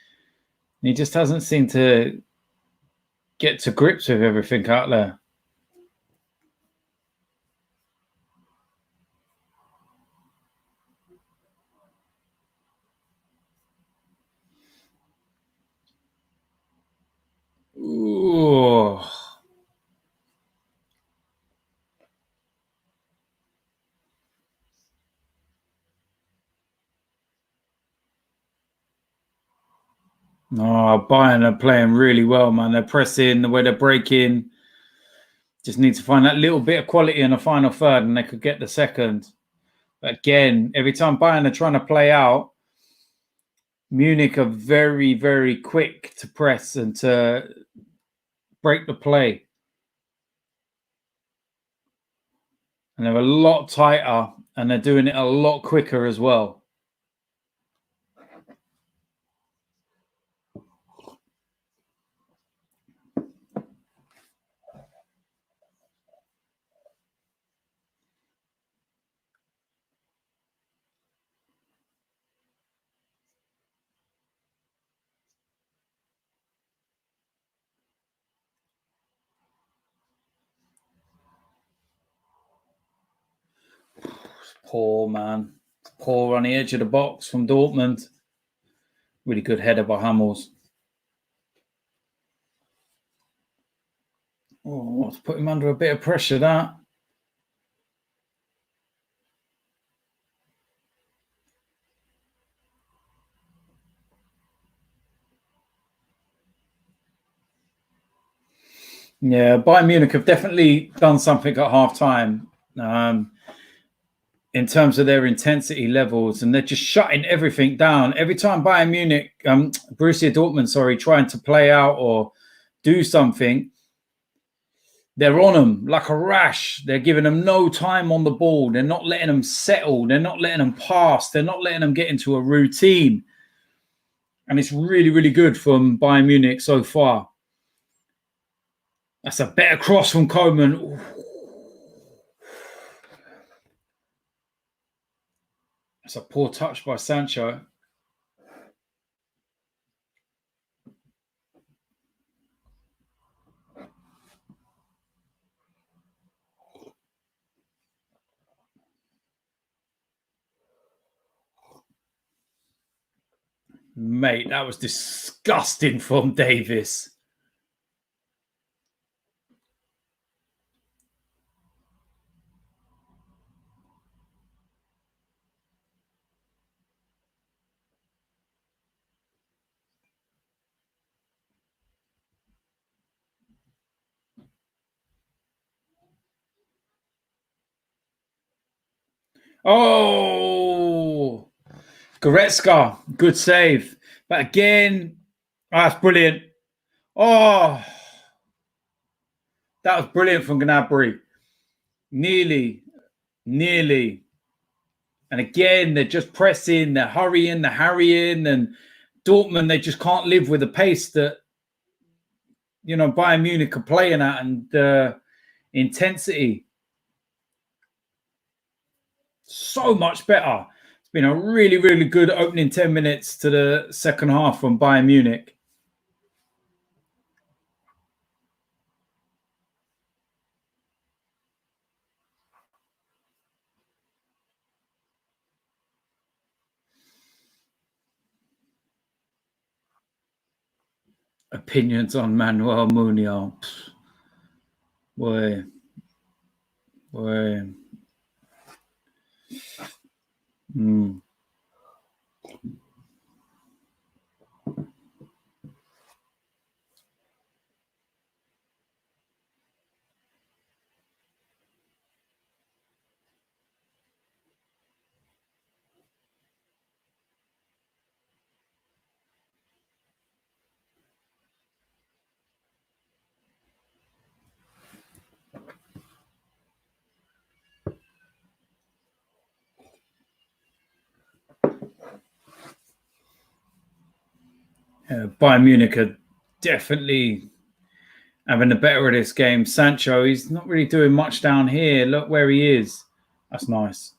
He just hasn't seemed to get to grips with everything out there. Ooh. Oh, Bayern are playing really well, man. They're pressing, the way they're breaking. Just need to find that little bit of quality in the final third and they could get the second. But again, every time Bayern are trying to play out, Munich are very, very quick to press and to break the play. And they're a lot tighter and they're doing it a lot quicker as well. Poor, man. Poor on the edge of the box from Dortmund. Really good header by Hummels. Oh, to put him under a bit of pressure, that. Yeah, Bayern Munich have definitely done something at half-time in terms of their intensity levels, and they're just shutting everything down. Every time Bayern Munich, Borussia Dortmund, trying to play out or do something, they're on them like a rash. They're giving them no time on the ball. They're not letting them settle. They're not letting them pass. They're not letting them get into a routine. And it's really, really good from Bayern Munich so far. That's a better cross from Coman. Ooh. That's a poor touch by Sancho. Mate, that was disgusting from Davis. Oh, Goretzka, good save. But again, that's brilliant. Oh, that was brilliant from Gnabry. Nearly. And again, they're just pressing, they're hurrying, they're harrying. And Dortmund, they just can't live with the pace that, Bayern Munich are playing at and intensity. So much better. It's been a really, really good opening 10 minutes to the second half from Bayern Munich. Opinions on Manuel Munoz. Boy. Bayern Munich are definitely having the better of this game. Sancho, he's not really doing much down here. Look where he is. That's nice.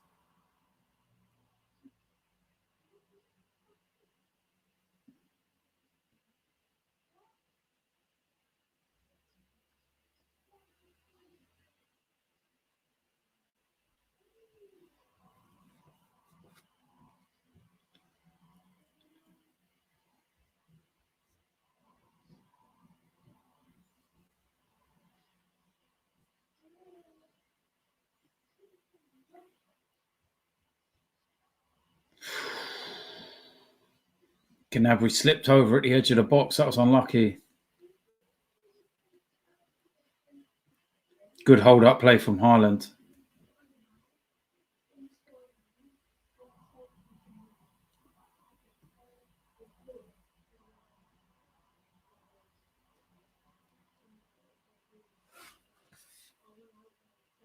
Gnabry slipped over at the edge of the box. That was unlucky. Good hold-up play from Haaland.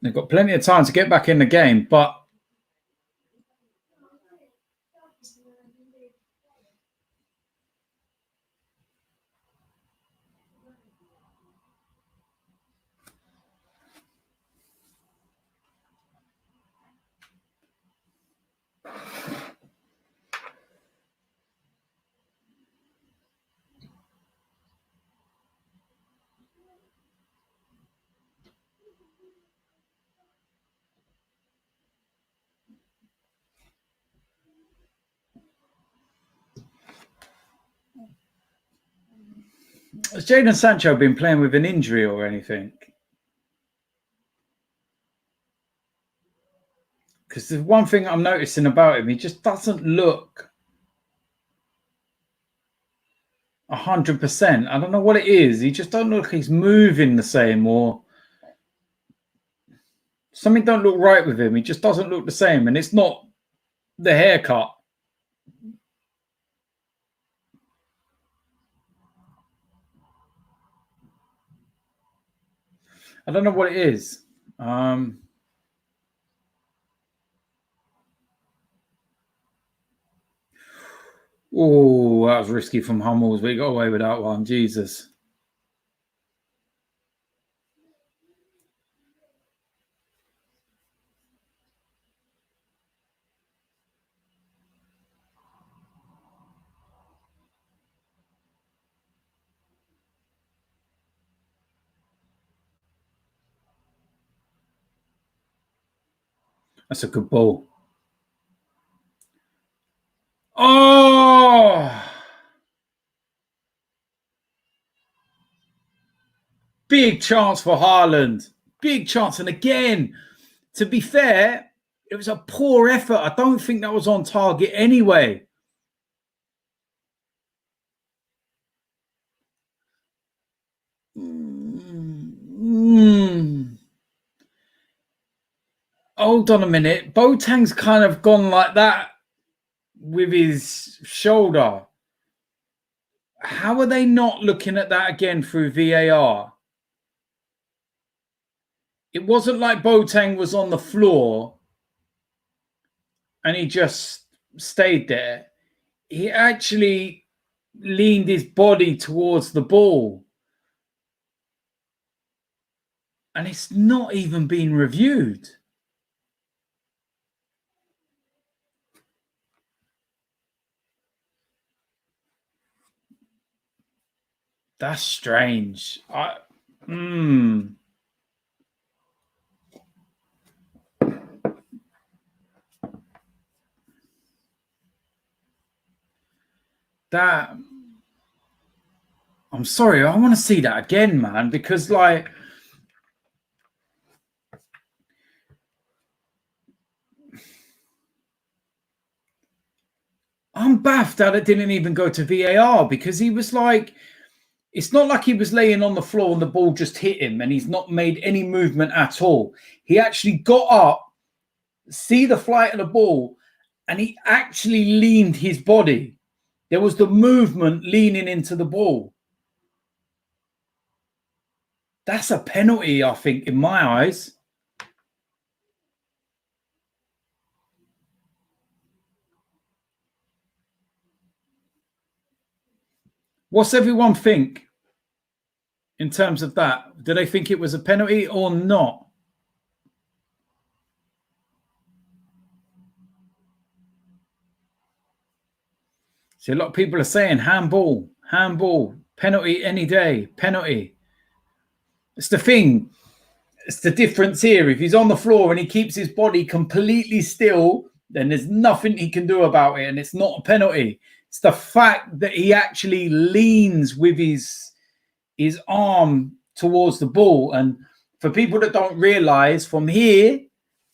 They've got plenty of time to get back in the game, but has Jadon Sancho been playing with an injury or anything? Because the one thing I'm noticing about him, he just doesn't look 100%. I don't know what it is. He just don't look like he's moving the same, or something don't look right with him. He just doesn't look the same, and it's not the haircut. I don't know what it is. Oh, that was risky from Hummels, but he got away with that one. Jesus. That's a good ball. Oh! Big chance for Haaland. Big chance. And again, to be fair, it was a poor effort. I don't think that was on target anyway. Hold on a minute. Boateng's kind of gone like that with his shoulder. How are they not looking at that again through VAR? It wasn't like Boateng was on the floor and he just stayed there. He actually leaned his body towards the ball. And it's not even been reviewed. That's strange. That, I'm sorry, I want to see that again, man, because like I'm baffed that it didn't even go to VAR, because he was like, it's not like he was laying on the floor and the ball just hit him and he's not made any movement at all. He actually got up, see the flight of the ball, and he actually leaned his body. There was the movement leaning into the ball. That's a penalty, I think, in my eyes. What's everyone think in terms of that? Do they think it was a penalty or not? See, a lot of people are saying handball, penalty any day, penalty. It's the thing. It's the difference here. If he's on the floor and he keeps his body completely still, then there's nothing he can do about it, and it's not a penalty. It's the fact that he actually leans with his arm towards the ball. And for people that don't realize, from here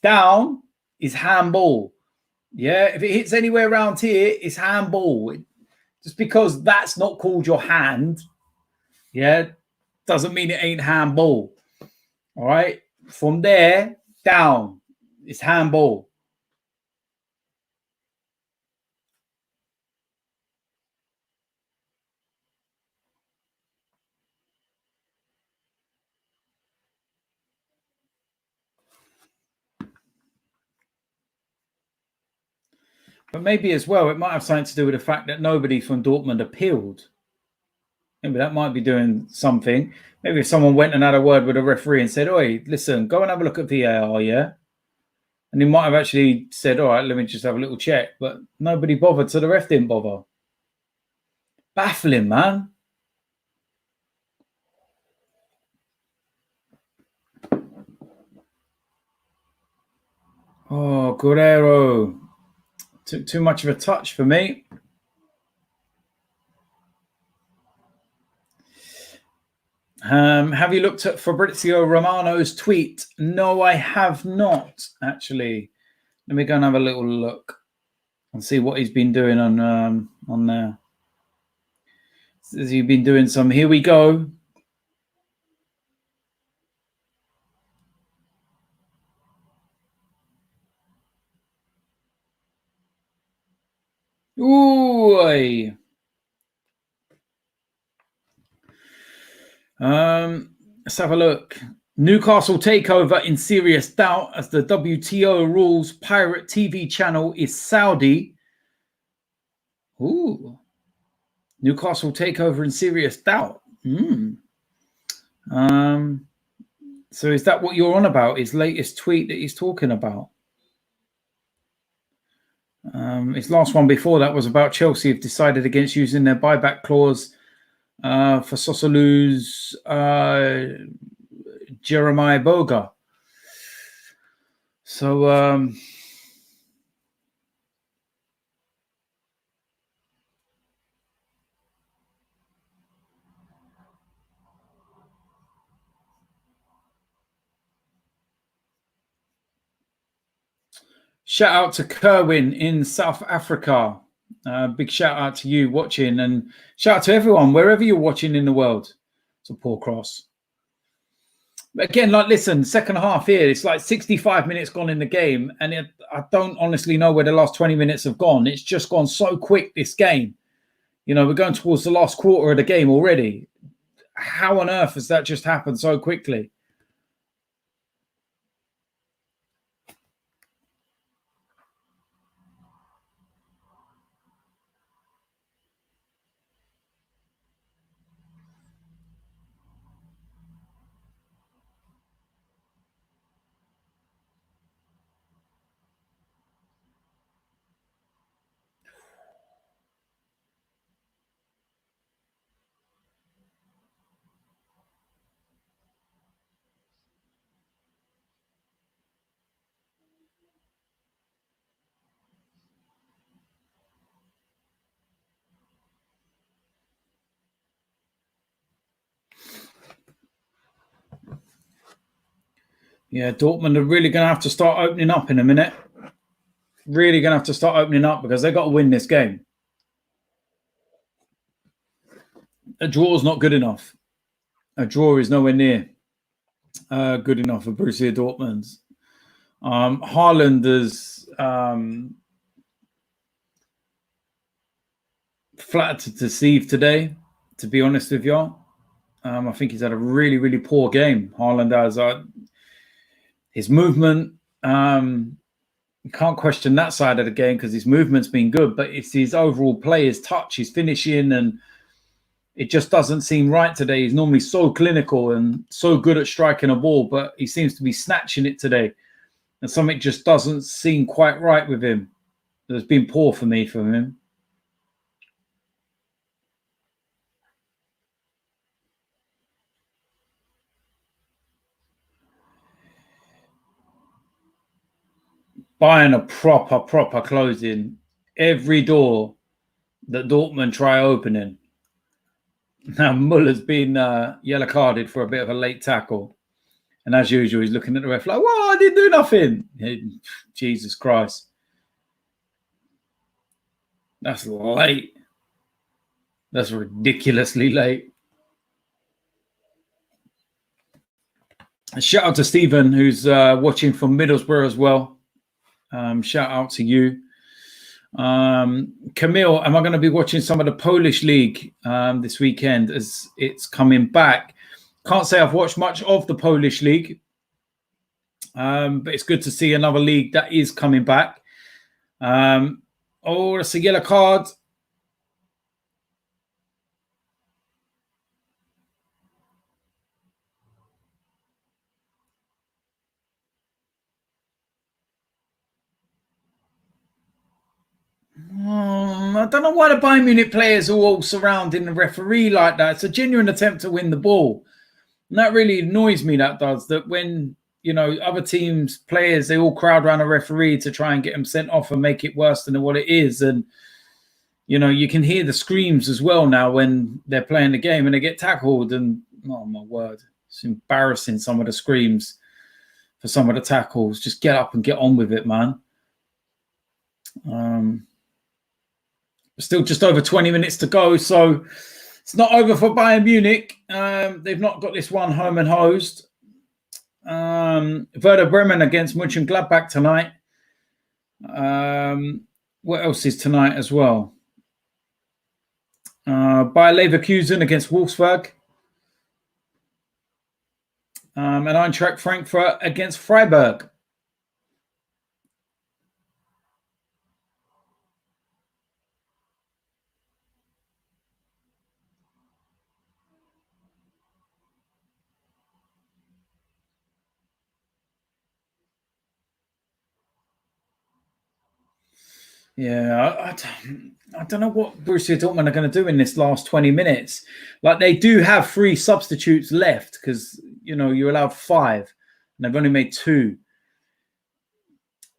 down is handball. Yeah, if it hits anywhere around here, it's handball. Just because that's not called your hand, yeah, doesn't mean it ain't handball. All right, from there down, it's handball. But maybe as well, it might have something to do with the fact that nobody from Dortmund appealed. Maybe that might be doing something. Maybe if someone went and had a word with a referee and said, "Oi, listen, go and have a look at VAR, yeah?" And he might have actually said, "All right, let me just have a little check." But nobody bothered, so the ref didn't bother. Baffling, man. Oh, Guerrero. Took too much of a touch for me. Have you looked at Fabrizio Romano's tweet? No, I have not, actually. Let me go and have a little look and see what he's been doing on there. Has he been doing some? Here we go. Ooh. Let's have a look. Newcastle takeover in serious doubt as the WTO rules pirate TV channel is Saudi. Ooh. Newcastle takeover in serious doubt. So is that what you're on about? His latest tweet that he's talking about? His last one before that was about Chelsea have decided against using their buyback clause for Sosolu's Jeremiah Boga. So shout out to Kerwin in South Africa. Big shout out to you watching, and shout out to everyone wherever you're watching in the world. So Paul Cross. But again, like, listen, second half here, it's like 65 minutes gone in the game, and I don't honestly know where the last 20 minutes have gone. It's just gone so quick, this game. You know, we're going towards the last quarter of the game already. How on earth has that just happened so quickly? Yeah, Dortmund are really going to have to start opening up in a minute. Really going to have to start opening up because they've got to win this game. A draw is not good enough. A draw is nowhere near good enough for Borussia Dortmund. Haaland is flat to deceive today, to be honest with you. I think he's had a really, really poor game. Haaland has his movement. You can't question that side of the game because his movement's been good, but it's his overall play, his touch, his finishing, and it just doesn't seem right today. He's normally so clinical and so good at striking a ball, but he seems to be snatching it today. And something just doesn't seem quite right with him. It's been poor for me from him. Bayern are proper closing every door that Dortmund try opening. Now, Muller's been yellow carded for a bit of a late tackle. And as usual, he's looking at the ref like, "Well, I didn't do nothing." Jesus Christ. That's late. That's ridiculously late. A shout out to Stephen, who's watching from Middlesbrough as well. Shout out to you. Camille, am I going to be watching some of the Polish League this weekend as it's coming back? Can't say I've watched much of the Polish League, but it's good to see another league that is coming back. Oh, that's a yellow card. I don't know why the Bayern Munich players are all surrounding the referee like that. It's a genuine attempt to win the ball. And that really annoys me, that does. That when, you know, other teams' players, they all crowd around a referee to try and get them sent off and make it worse than what it is. And, you know, you can hear the screams as well now when they're playing the game and they get tackled. And, oh, my word, it's embarrassing, some of the screams for some of the tackles. Just get up and get on with it, man. Still just over 20 minutes to go, so it's not over for Bayern Munich. They've not got this one home and hosed. Werder Bremen against Mönchengladbach tonight. What else is tonight as well? Bayer Leverkusen against Wolfsburg. And Eintracht Frankfurt against Freiburg. Yeah, I don't know what Borussia Dortmund are going to do in this last 20 minutes. Like, they do have 3 substitutes left because, you know, you're allowed 5 and they've only made 2.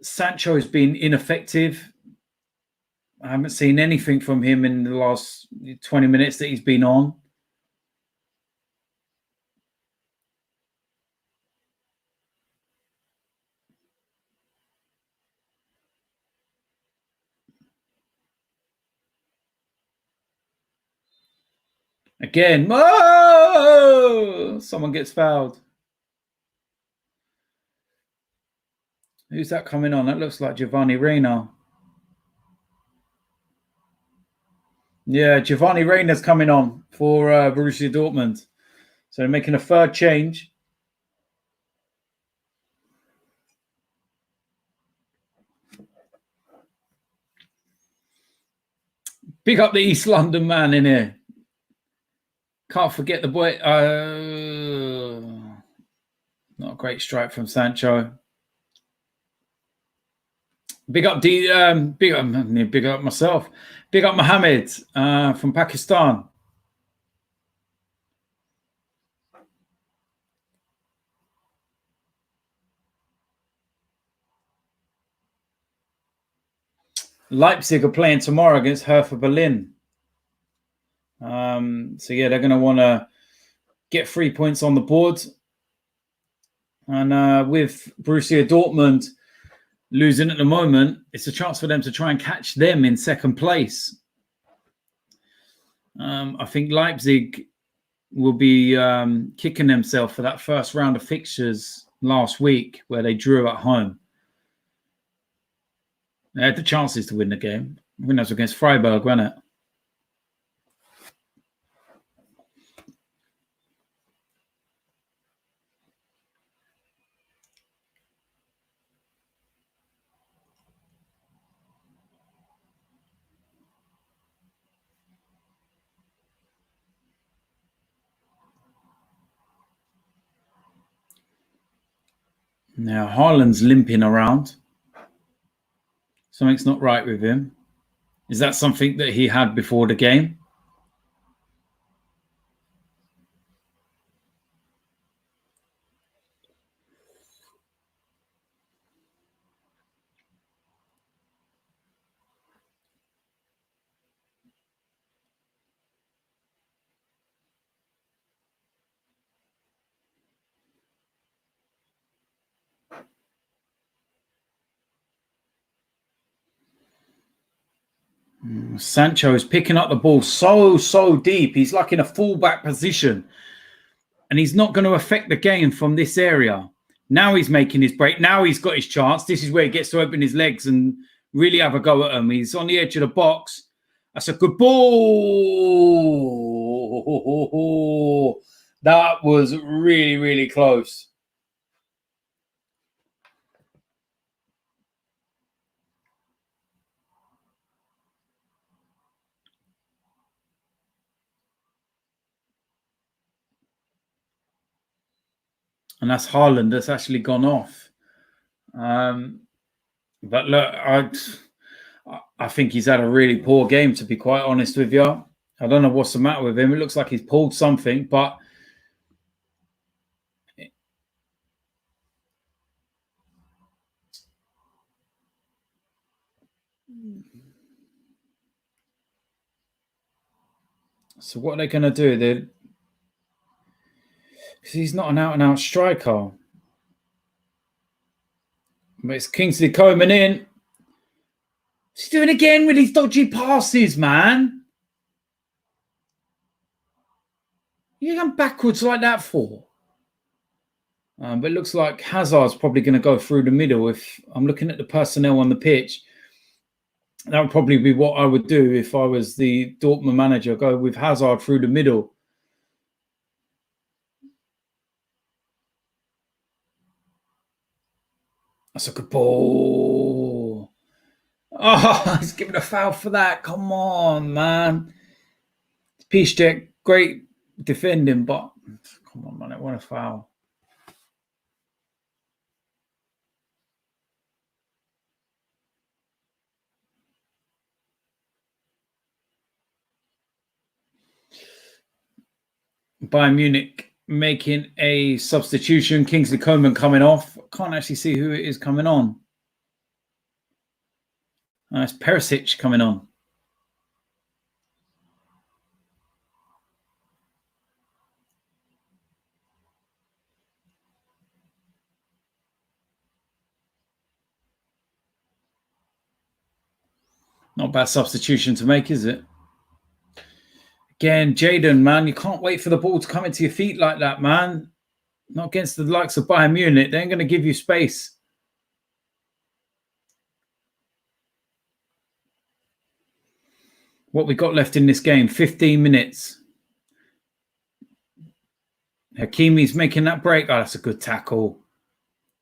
Sancho has been ineffective. I haven't seen anything from him in the last 20 minutes that he's been on. Again, oh, someone gets fouled. Who's that coming on? That looks like Giovanni Reina. Yeah, Giovanni Reina's coming on for Borussia Dortmund. So they're making a third change. Big up the East London man in here. Can't forget the boy. Not a great strike from Sancho. Big up big up myself. Big up Mohammed from Pakistan. Leipzig are playing tomorrow against Hertha Berlin. So yeah, they're going to want to get 3 points on the board. And with Borussia Dortmund losing at the moment, it's a chance for them to try and catch them in second place. I think Leipzig will be kicking themselves for that first round of fixtures last week where they drew at home. They had the chances to win the game. I think that was against Freiburg, wasn't it? Now, Haaland's limping around. Something's not right with him. Is that something that he had before the game? Sancho is picking up the ball so deep. He's like in a fullback position. And he's not going to affect the game from this area. Now he's making his break. Now he's got his chance. This is where he gets to open his legs and really have a go at him. He's on the edge of the box. That's a good ball. That was really, really close. And that's Haaland that's actually gone off. But look, I think he's had a really poor game, to be quite honest with you. I don't know what's the matter with him. It looks like he's pulled something, but so what are they going to do? Because he's not an out-and-out striker. But it's Kingsley Coman in. He's doing again with these dodgy passes, man. You're going backwards like that for? But it looks like Hazard's probably going to go through the middle. If I'm looking at the personnel on the pitch, that would probably be what I would do if I was the Dortmund manager. Go with Hazard through the middle. That's a good ball. Oh, he's giving a foul for that. Come on, man. Piszczek, great defending, but come on, man, it wasn't a foul. Bayern Munich making a substitution. Kingsley Coman coming off. Can't actually see who it is coming on. It's Perisic coming on. Not a bad substitution to make, is it? Again, Jadon, man, you can't wait for the ball to come into your feet like that, man. Not against the likes of Bayern Munich. They ain't going to give you space. What we got left in this game, 15 minutes. Hakimi's making that break. Oh, that's a good tackle.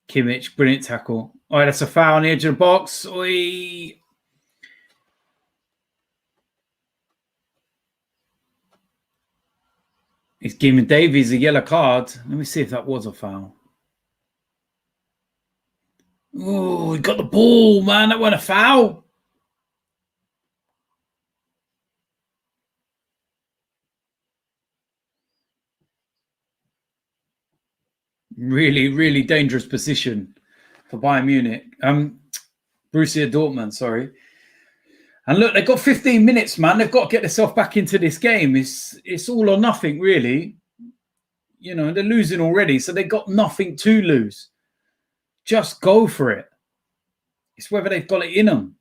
Kimmich, brilliant tackle. Oh, that's a foul on the edge of the box. Oi. He's giving Davies a yellow card. Let me see if that was a foul. Oh, he got the ball, man. That wasn't a foul. Really, really dangerous position for Bayern Munich. Borussia Dortmund, sorry. And look, they've got 15 minutes, man. They've got to get themselves back into this game. It's all or nothing, really. You know, they're losing already, so they've got nothing to lose. Just go for it. It's whether they've got it in them.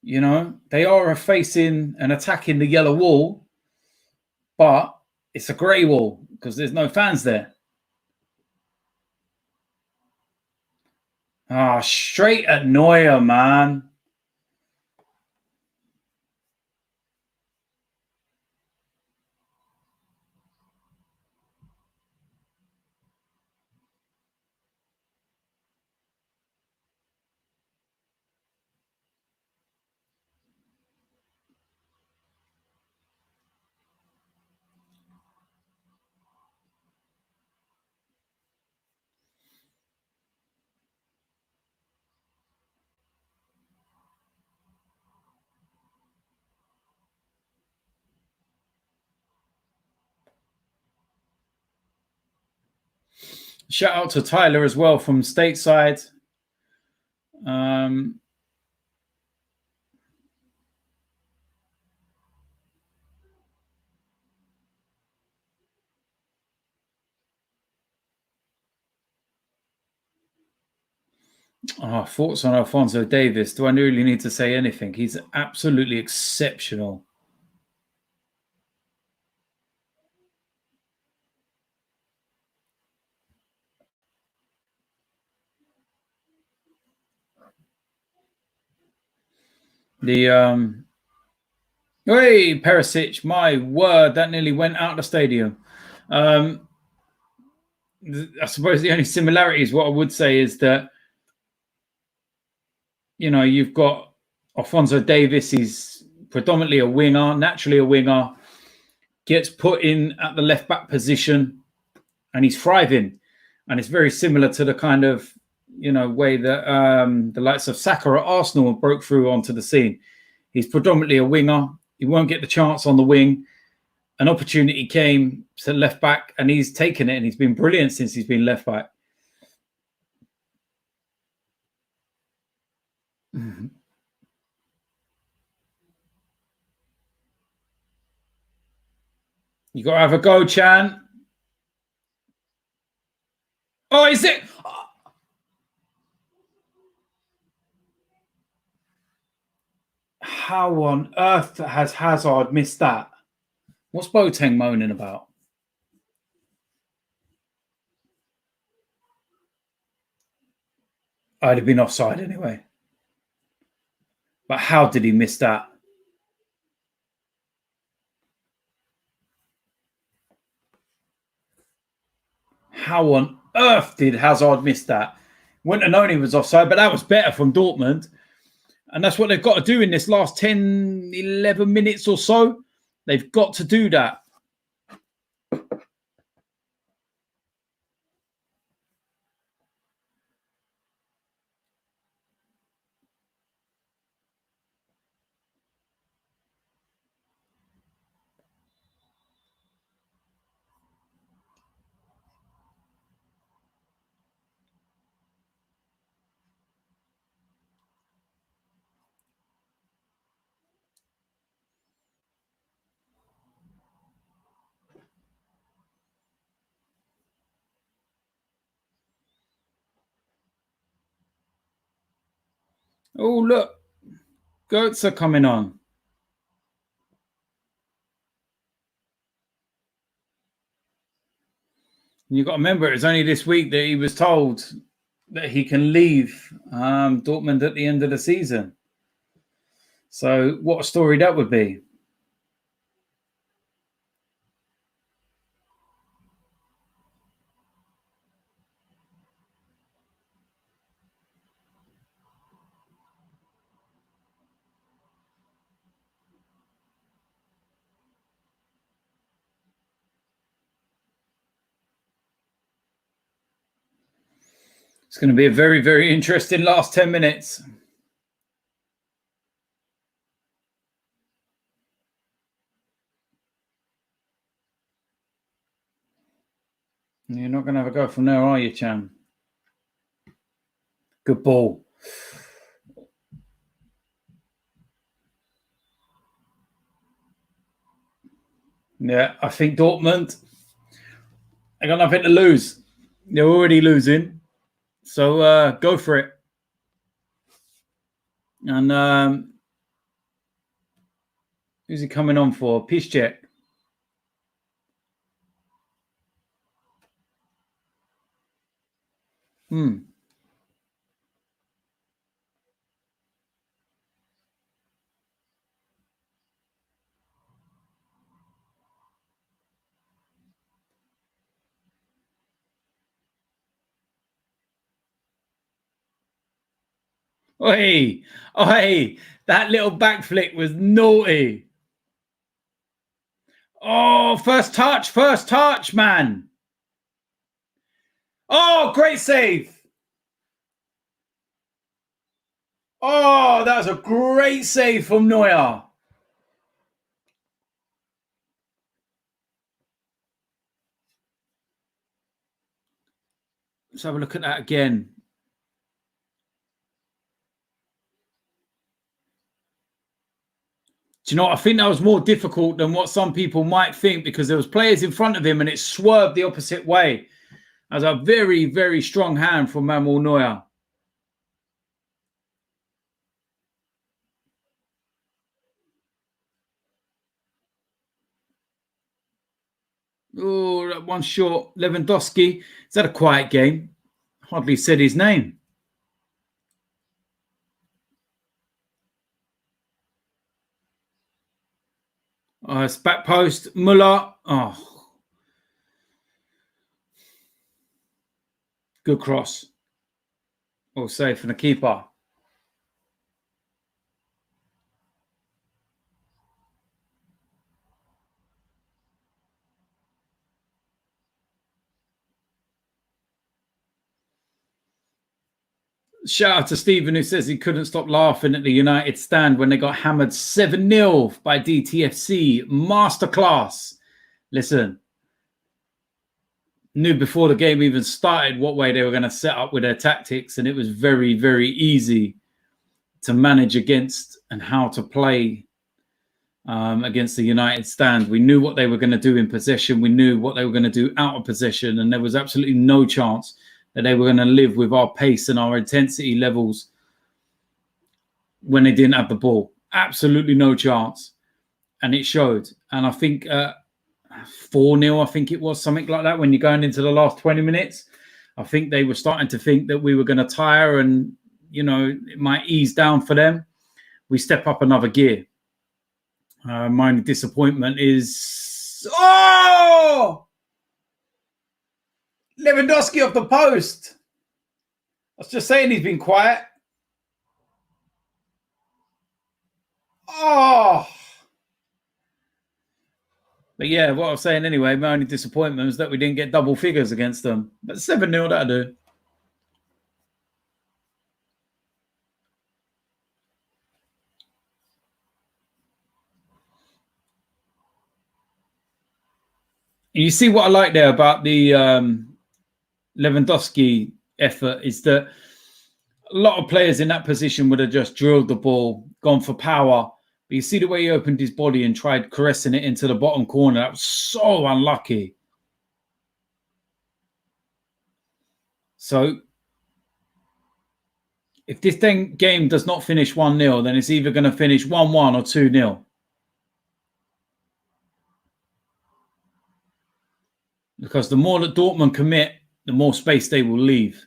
You know, they are facing and attacking the yellow wall, but it's a grey wall because there's no fans there. Ah, straight at Neuer, man. Shout out to Tyler as well from stateside. Thoughts on Alphonso Davies. Do I really need to say anything? He's absolutely exceptional. The hey, Perisic, my word, that nearly went out of the stadium. I suppose the only similarity is what I would say is that, you know, you've got Alphonso Davies. He's predominantly a winger, naturally a winger, gets put in at the left back position and he's thriving. And it's very similar to the kind of, you know, way that the likes of Saka at Arsenal broke through onto the scene. He's predominantly a winger. He won't get the chance on the wing. An opportunity came to left back and he's taken it and he's been brilliant since he's been left back. You got to have a go, Chan. Oh, is it? How on earth has Hazard missed that? What's Boateng moaning about? I'd have been offside anyway. But how did he miss that? How on earth did Hazard miss that? Wouldn't have known he was offside, but that was better from Dortmund. And that's what they've got to do in this last 10, 11 minutes or so. They've got to do that. Oh, look. Goats are coming on. You've got to remember, it was only this week that he was told that he can leave Dortmund at the end of the season. So what a story that would be. It's going to be a very, very interesting last 10 minutes. You're not going to have a go from there, are you, Chan? Good ball. Yeah, I think Dortmund They got nothing to lose. They're already losing. So go for it. And who's he coming on for? Piszczek. Oi, that little back flick was naughty. Oh, first touch, man. Oh, great save. Oh, that was a great save from Neuer. Let's have a look at that again. Do you know what? I think that was more difficult than what some people might think because there was players in front of him and it swerved the opposite way. That was a very, very strong hand from Manuel Neuer. Oh, that one short. Lewandowski. Is that a quiet game? Hardly said his name. It's back post. Muller. Oh. Good cross. All safe from the keeper. Shout out to Stephen who says he couldn't stop laughing at the United stand when they got hammered 7-0 by DTFC. Masterclass. Listen, knew before the game even started what way they were going to set up with their tactics, and it was very, very easy to manage against and how to play against the United stand. We knew what they were going to do in possession. We knew what they were going to do out of possession, and there was absolutely no chance that they were going to live with our pace and our intensity levels when they didn't have the ball. Absolutely no chance. And it showed. And I think 4-0, I think it was, something like that, when you're going into the last 20 minutes. I think they were starting to think that we were going to tire and, you know, it might ease down for them. We step up another gear. My only disappointment is... Oh! Lewandowski off the post. I was just saying he's been quiet. Oh! But yeah, what I was saying anyway, my only disappointment was that we didn't get double figures against them. But 7-0, that'll do. You see what I like there about the Lewandowski effort is that a lot of players in that position would have just drilled the ball, gone for power. But you see the way he opened his body and tried caressing it into the bottom corner. That was so unlucky. So if this game does not finish 1-0, then it's either going to finish 1-1 or 2-0. Because the more that Dortmund commit, the more space they will leave.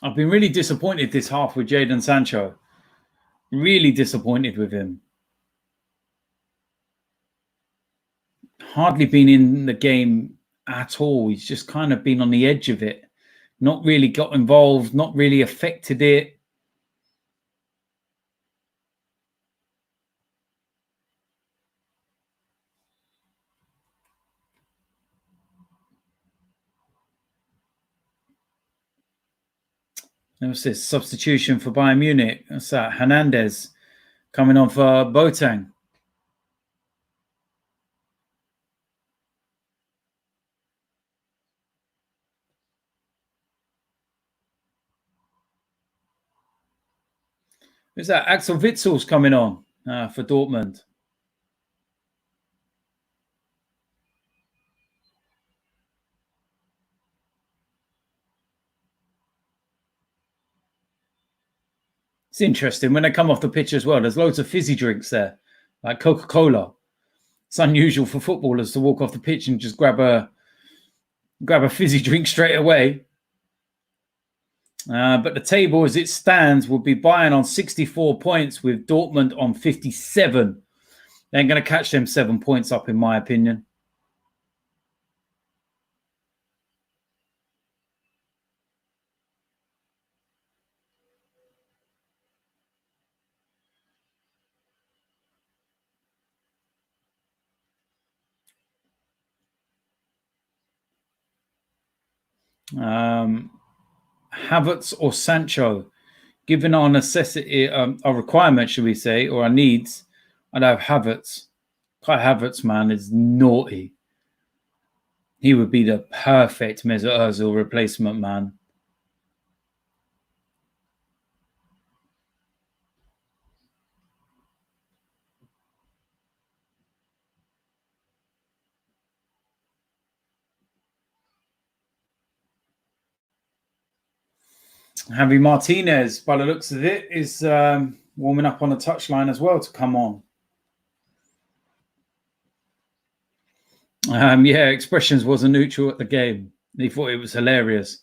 I've been really disappointed this half with Jadon Sancho. Really disappointed with him. Hardly been in the game at all. He's just kind of been on the edge of it. Not really got involved, not really affected it. What's this? Substitution for Bayern Munich. What's that? Hernandez coming on for Boateng. Who's that? Axel Witzel's coming on for Dortmund. It's interesting when they come off the pitch as well. There's loads of fizzy drinks there, like Coca-Cola. It's unusual for footballers to walk off the pitch and just grab a fizzy drink straight away. But the table as it stands will be Bayern on 64 points with Dortmund on 57. They ain't going to catch them 7 points up, in my opinion. Havertz or Sancho, given our necessity, our requirement, should we say, or our needs, I'd have Havertz. Kai Havertz, man, is naughty. He would be the perfect Mesut Ozil replacement, man. Javi Martinez, by the looks of it, is warming up on the touchline as well to come on. Yeah, Expressions wasn't neutral at the game. He thought it was hilarious.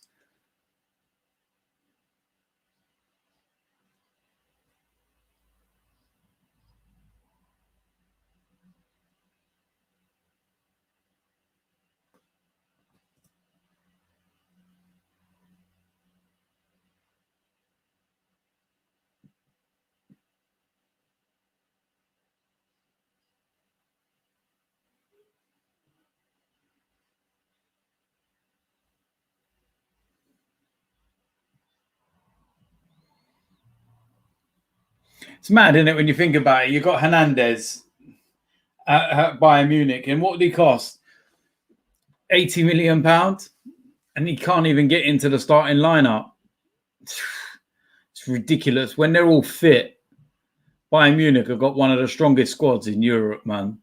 It's mad, isn't it, when you think about it? You've got Hernandez at Bayern Munich, and what did he cost? £80 million, and he can't even get into the starting lineup. It's ridiculous. When they're all fit, Bayern Munich have got one of the strongest squads in Europe, man.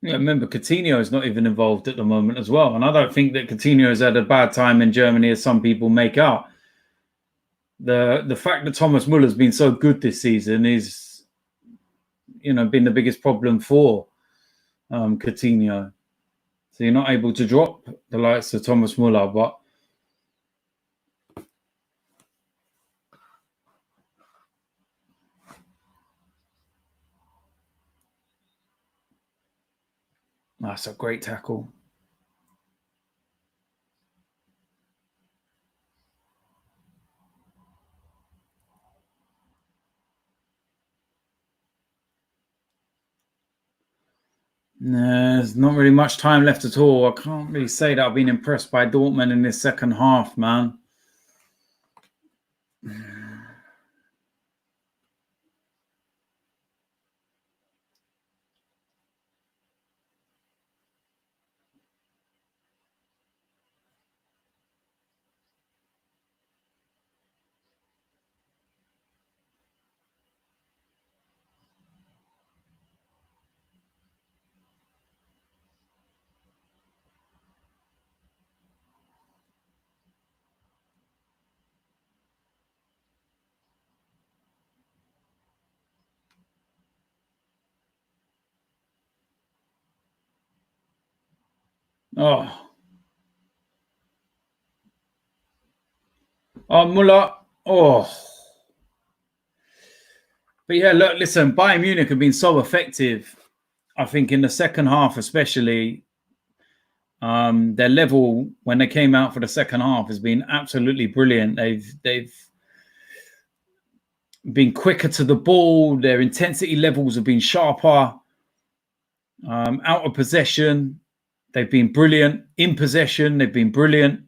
Yeah, remember, Coutinho is not even involved at the moment as well. And I don't think that Coutinho has had a bad time in Germany as some people make out. The fact that Thomas Muller's been so good this season is, been the biggest problem for Coutinho. So you're not able to drop the likes of Thomas Muller, but that's a great tackle. No, there's not really much time left at all. I can't really say that I've been impressed by Dortmund in this second half, man. Oh, Muller. Oh. But yeah, look, listen, Bayern Munich have been so effective, I think, in the second half especially. Their level when they came out for the second half has been absolutely brilliant. They've been quicker to the ball. Their intensity levels have been sharper. Out of possession, they've been brilliant. In possession, they've been brilliant.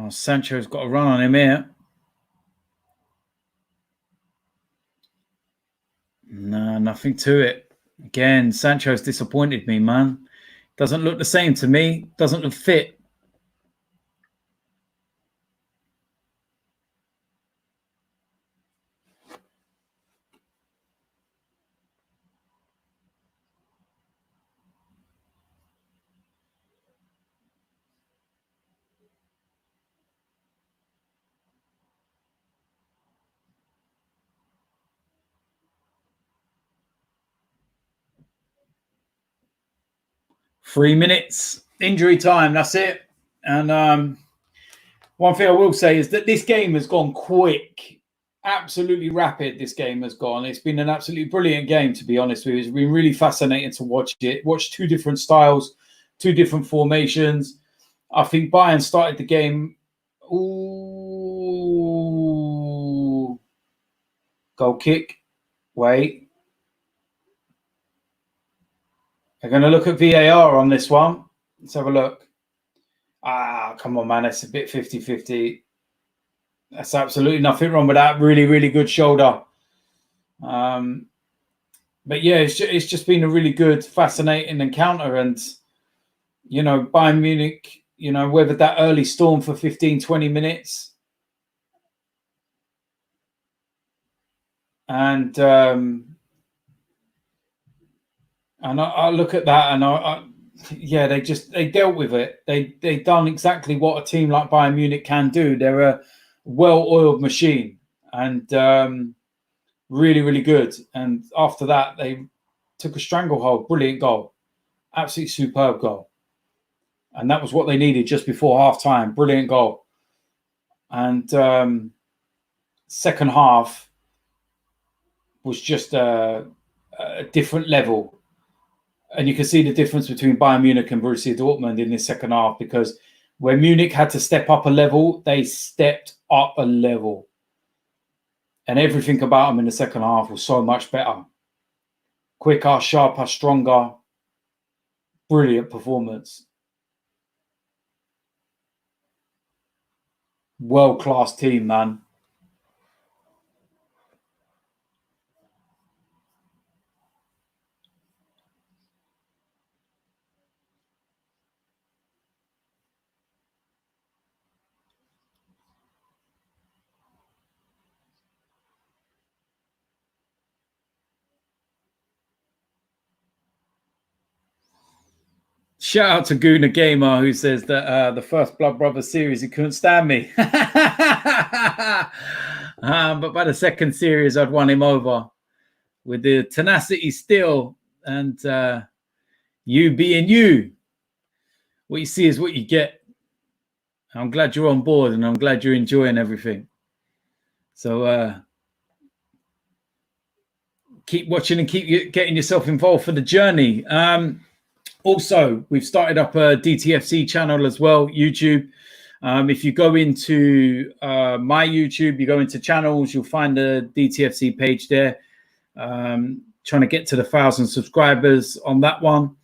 Oh, Sancho's got a run on him here. No, nothing to it. Again, Sancho's disappointed me, man. Doesn't look the same to me. Doesn't look fit. Three minutes, injury time, that's it. And one thing I will say is that this game has gone quick, absolutely rapid. This game has gone. It's been an absolutely brilliant game, to be honest with you. It's been really fascinating to watch it. Watch two different styles, two different formations. I think Bayern started the game. Ooh, goal kick. Wait. They're going to look at VAR on this one. Let's have a look. Ah, come on, man. It's a bit 50-50. That's absolutely nothing wrong with that. Really, really good shoulder. But yeah, it's just been a really good, fascinating encounter. And, you know, Bayern Munich, you know, weathered that early storm for 15, 20 minutes. And I look at that and yeah, they dealt with it. They done exactly what a team like Bayern Munich can do. They're a well-oiled machine and really, really good. And after that, they took a stranglehold. Brilliant goal. Absolutely superb goal. And that was what they needed just before half-time. Brilliant goal. And second half was just a different level. And you can see the difference between Bayern Munich and Borussia Dortmund in this second half, because when Munich had to step up a level, they stepped up a level. And everything about them in the second half was so much better. Quicker, sharper, stronger. Brilliant performance. World-class team, man. Shout out to Guna Gamer, who says that the first Blood Brothers series, he couldn't stand me. But by the second series, I'd won him over with the tenacity still. And you being you, what you see is what you get. I'm glad you're on board and I'm glad you're enjoying everything. So keep watching and keep getting yourself involved for the journey. Also, we've started up a DTFC channel as well, YouTube. If you go into my YouTube, you go into channels, you'll find the DTFC page there. Trying to get to the 1,000 subscribers on that one.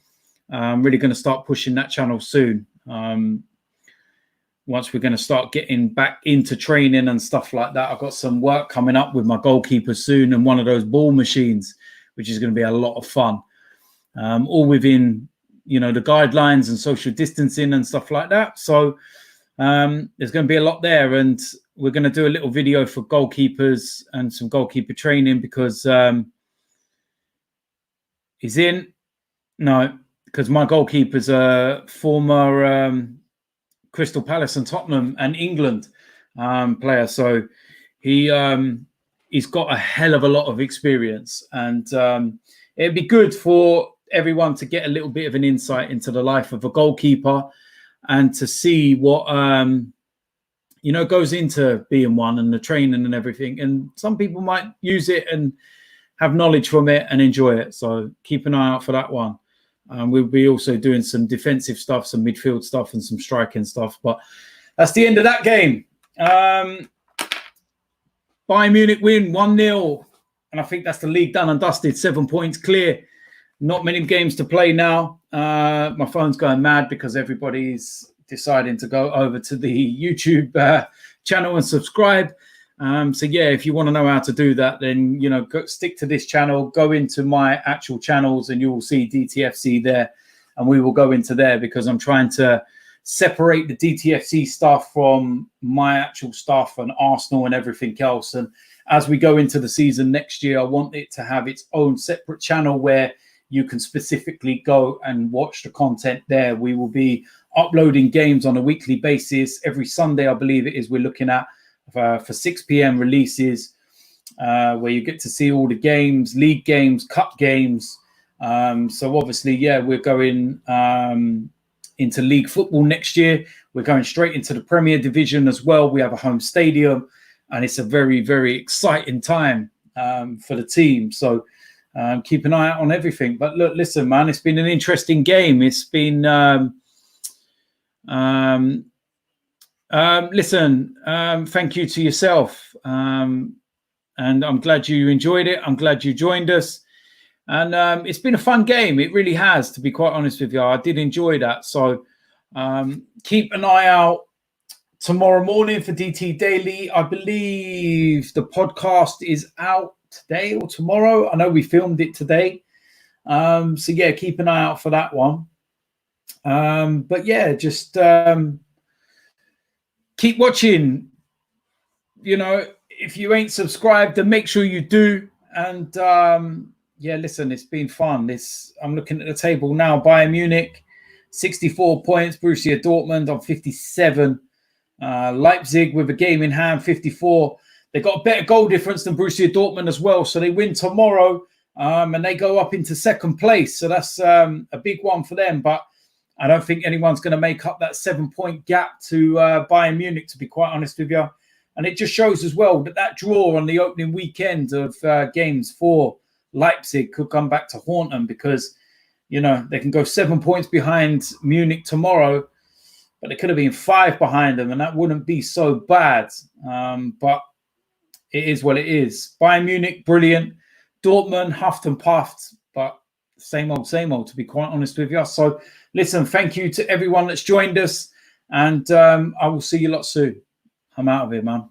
I'm really going to start pushing that channel soon. Once we're going to start getting back into training and stuff like that. I've got some work coming up with my goalkeeper soon and one of those ball machines, which is going to be a lot of fun. All within, you know, the guidelines and social distancing and stuff like that. So there's going to be a lot there, and we're going to do a little video for goalkeepers and some goalkeeper training because he's in. No, because my goalkeeper's a former Crystal Palace and Tottenham and England player. So he's got a hell of a lot of experience, and it'd be good for everyone to get a little bit of an insight into the life of a goalkeeper and to see what you know goes into being one and the training and everything. And some people might use it and have knowledge from it and enjoy it, so keep an eye out for that one. We'll be also doing some defensive stuff, some midfield stuff and some striking stuff. But that's the end of that game. Bayern Munich win 1-0, and I think that's the league done and dusted. 7 points clear. Not many games to play now. My phone's going mad because everybody's deciding to go over to the YouTube channel and subscribe. So yeah, if you want to know how to do that, then stick to this channel, go into my actual channels, and you will see DTFC there, and we will go into there because I'm trying to separate the DTFC stuff from my actual stuff and Arsenal and everything else. And as we go into the season next year, I want it to have its own separate channel where you can specifically go and watch the content there. We will be uploading games on a weekly basis. Every Sunday, I believe it is, we're looking at for 6 p.m. releases, where you get to see all the games, league games, cup games. So obviously, yeah, we're going into league football next year. We're going straight into the Premier Division as well. We have a home stadium, and it's a very, very exciting time for the team. So keep an eye out on everything. But look, listen, man, it's been an interesting game. It's been listen, thank you to yourself. And I'm glad you enjoyed it. I'm glad you joined us. And it's been a fun game. It really has, to be quite honest with you. I did enjoy that. So keep an eye out tomorrow morning for DT Daily. I believe the podcast is out today or tomorrow. I know we filmed it today. So yeah, keep an eye out for that one. But yeah, just keep watching. If you ain't subscribed, then make sure you do. And yeah, listen, it's been fun. I'm looking at the table now. Bayern Munich, 64 points. Borussia Dortmund on 57. Leipzig with a game in hand, 54. They got a better goal difference than Borussia Dortmund as well. So they win tomorrow and they go up into second place. So that's a big one for them. But I don't think anyone's going to make up that 7-point gap to Bayern Munich, to be quite honest with you. And it just shows as well that draw on the opening weekend of games for Leipzig could come back to haunt them, because, they can go 7 points behind Munich tomorrow, but it could have been 5 behind them, and that wouldn't be so bad. But it is what it is. Bayern Munich, brilliant. Dortmund, huffed and puffed, but same old, to be quite honest with you. So, listen, thank you to everyone that's joined us, and I will see you lot soon. I'm out of here, man.